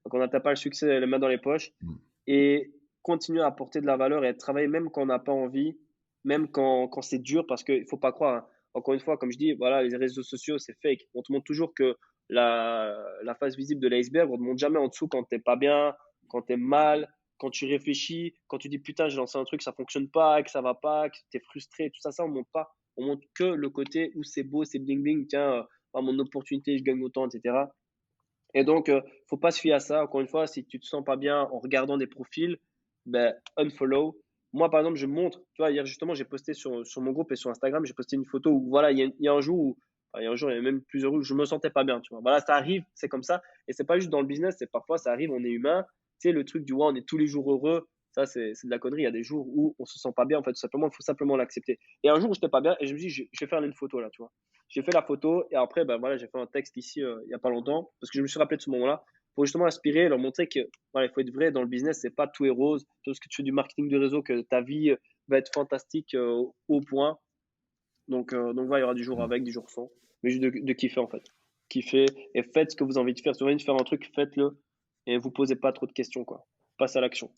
Donc on n'atteint pas le succès les mains dans les poches Mmh. et continuer à apporter de la valeur et à travailler même quand on n'a pas envie, même quand c'est dur, parce qu'il ne faut pas croire, hein. Encore une fois, comme je dis, voilà, les réseaux sociaux, c'est fake. On te montre toujours que la face visible de l'iceberg, on ne te montre jamais en dessous quand tu n'es pas bien, quand tu es mal, quand tu réfléchis, quand tu dis putain, j'ai lancé un truc, ça fonctionne pas, que ça va pas, que tu es frustré, tout ça, ça, on ne montre pas. On montre que le côté où c'est beau, c'est bling bling, tiens, mon opportunité, je gagne autant, etc. Et donc, faut pas se fier à ça. Encore une fois, si tu te sens pas bien en regardant des profils, ben, unfollow. Moi, par exemple, je montre, tu vois, hier justement, j'ai posté sur mon groupe et sur Instagram, j'ai posté une photo où, voilà, il y a un jour où, enfin, il y a un jour, il y a même plusieurs jours où je me sentais pas bien, tu vois. Voilà, ça arrive, c'est comme ça. Et c'est pas juste dans le business, c'est parfois, ça arrive, on est humain. Tu sais, le truc du, ouais, on est tous les jours heureux, ça, c'est de la connerie. Il y a des jours où on se sent pas bien, en fait, tout simplement, il faut simplement l'accepter. Et un jour où j'étais pas bien, et je me dis, je vais faire une photo là, tu vois. J'ai fait la photo et après, ben voilà, j'ai fait un texte ici il y a pas longtemps parce que je me suis rappelé de ce moment-là pour justement inspirer, leur montrer que voilà, il faut être vrai dans le business, c'est pas tout est rose. Lorsque tu fais du marketing de réseau, que ta vie va être fantastique au point. Donc voilà, il y aura du jour Mmh. avec, du jour sans, mais juste de kiffer en fait. Kiffer et faites ce que vous avez envie de faire. Si vous avez envie de faire un truc, faites-le et vous posez pas trop de questions quoi. Passe à l'action.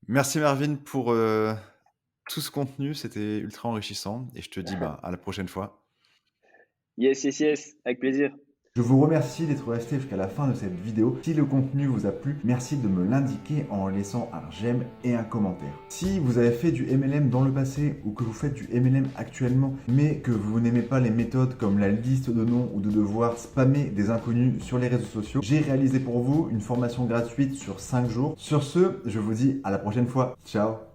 Merci Marvin pour, tout ce contenu, c'était ultra enrichissant et je te dis, bah, à la prochaine fois. Yes, yes, yes, avec plaisir. Je vous remercie d'être resté jusqu'à la fin de cette vidéo. Si le contenu vous a plu, merci de me l'indiquer en laissant un j'aime et un commentaire. Si vous avez fait du MLM dans le passé ou que vous faites du MLM actuellement, mais que vous n'aimez pas les méthodes comme la liste de noms ou de devoir spammer des inconnus sur les réseaux sociaux, j'ai réalisé pour vous une formation gratuite sur 5 jours. Sur ce, je vous dis à la prochaine fois. Ciao!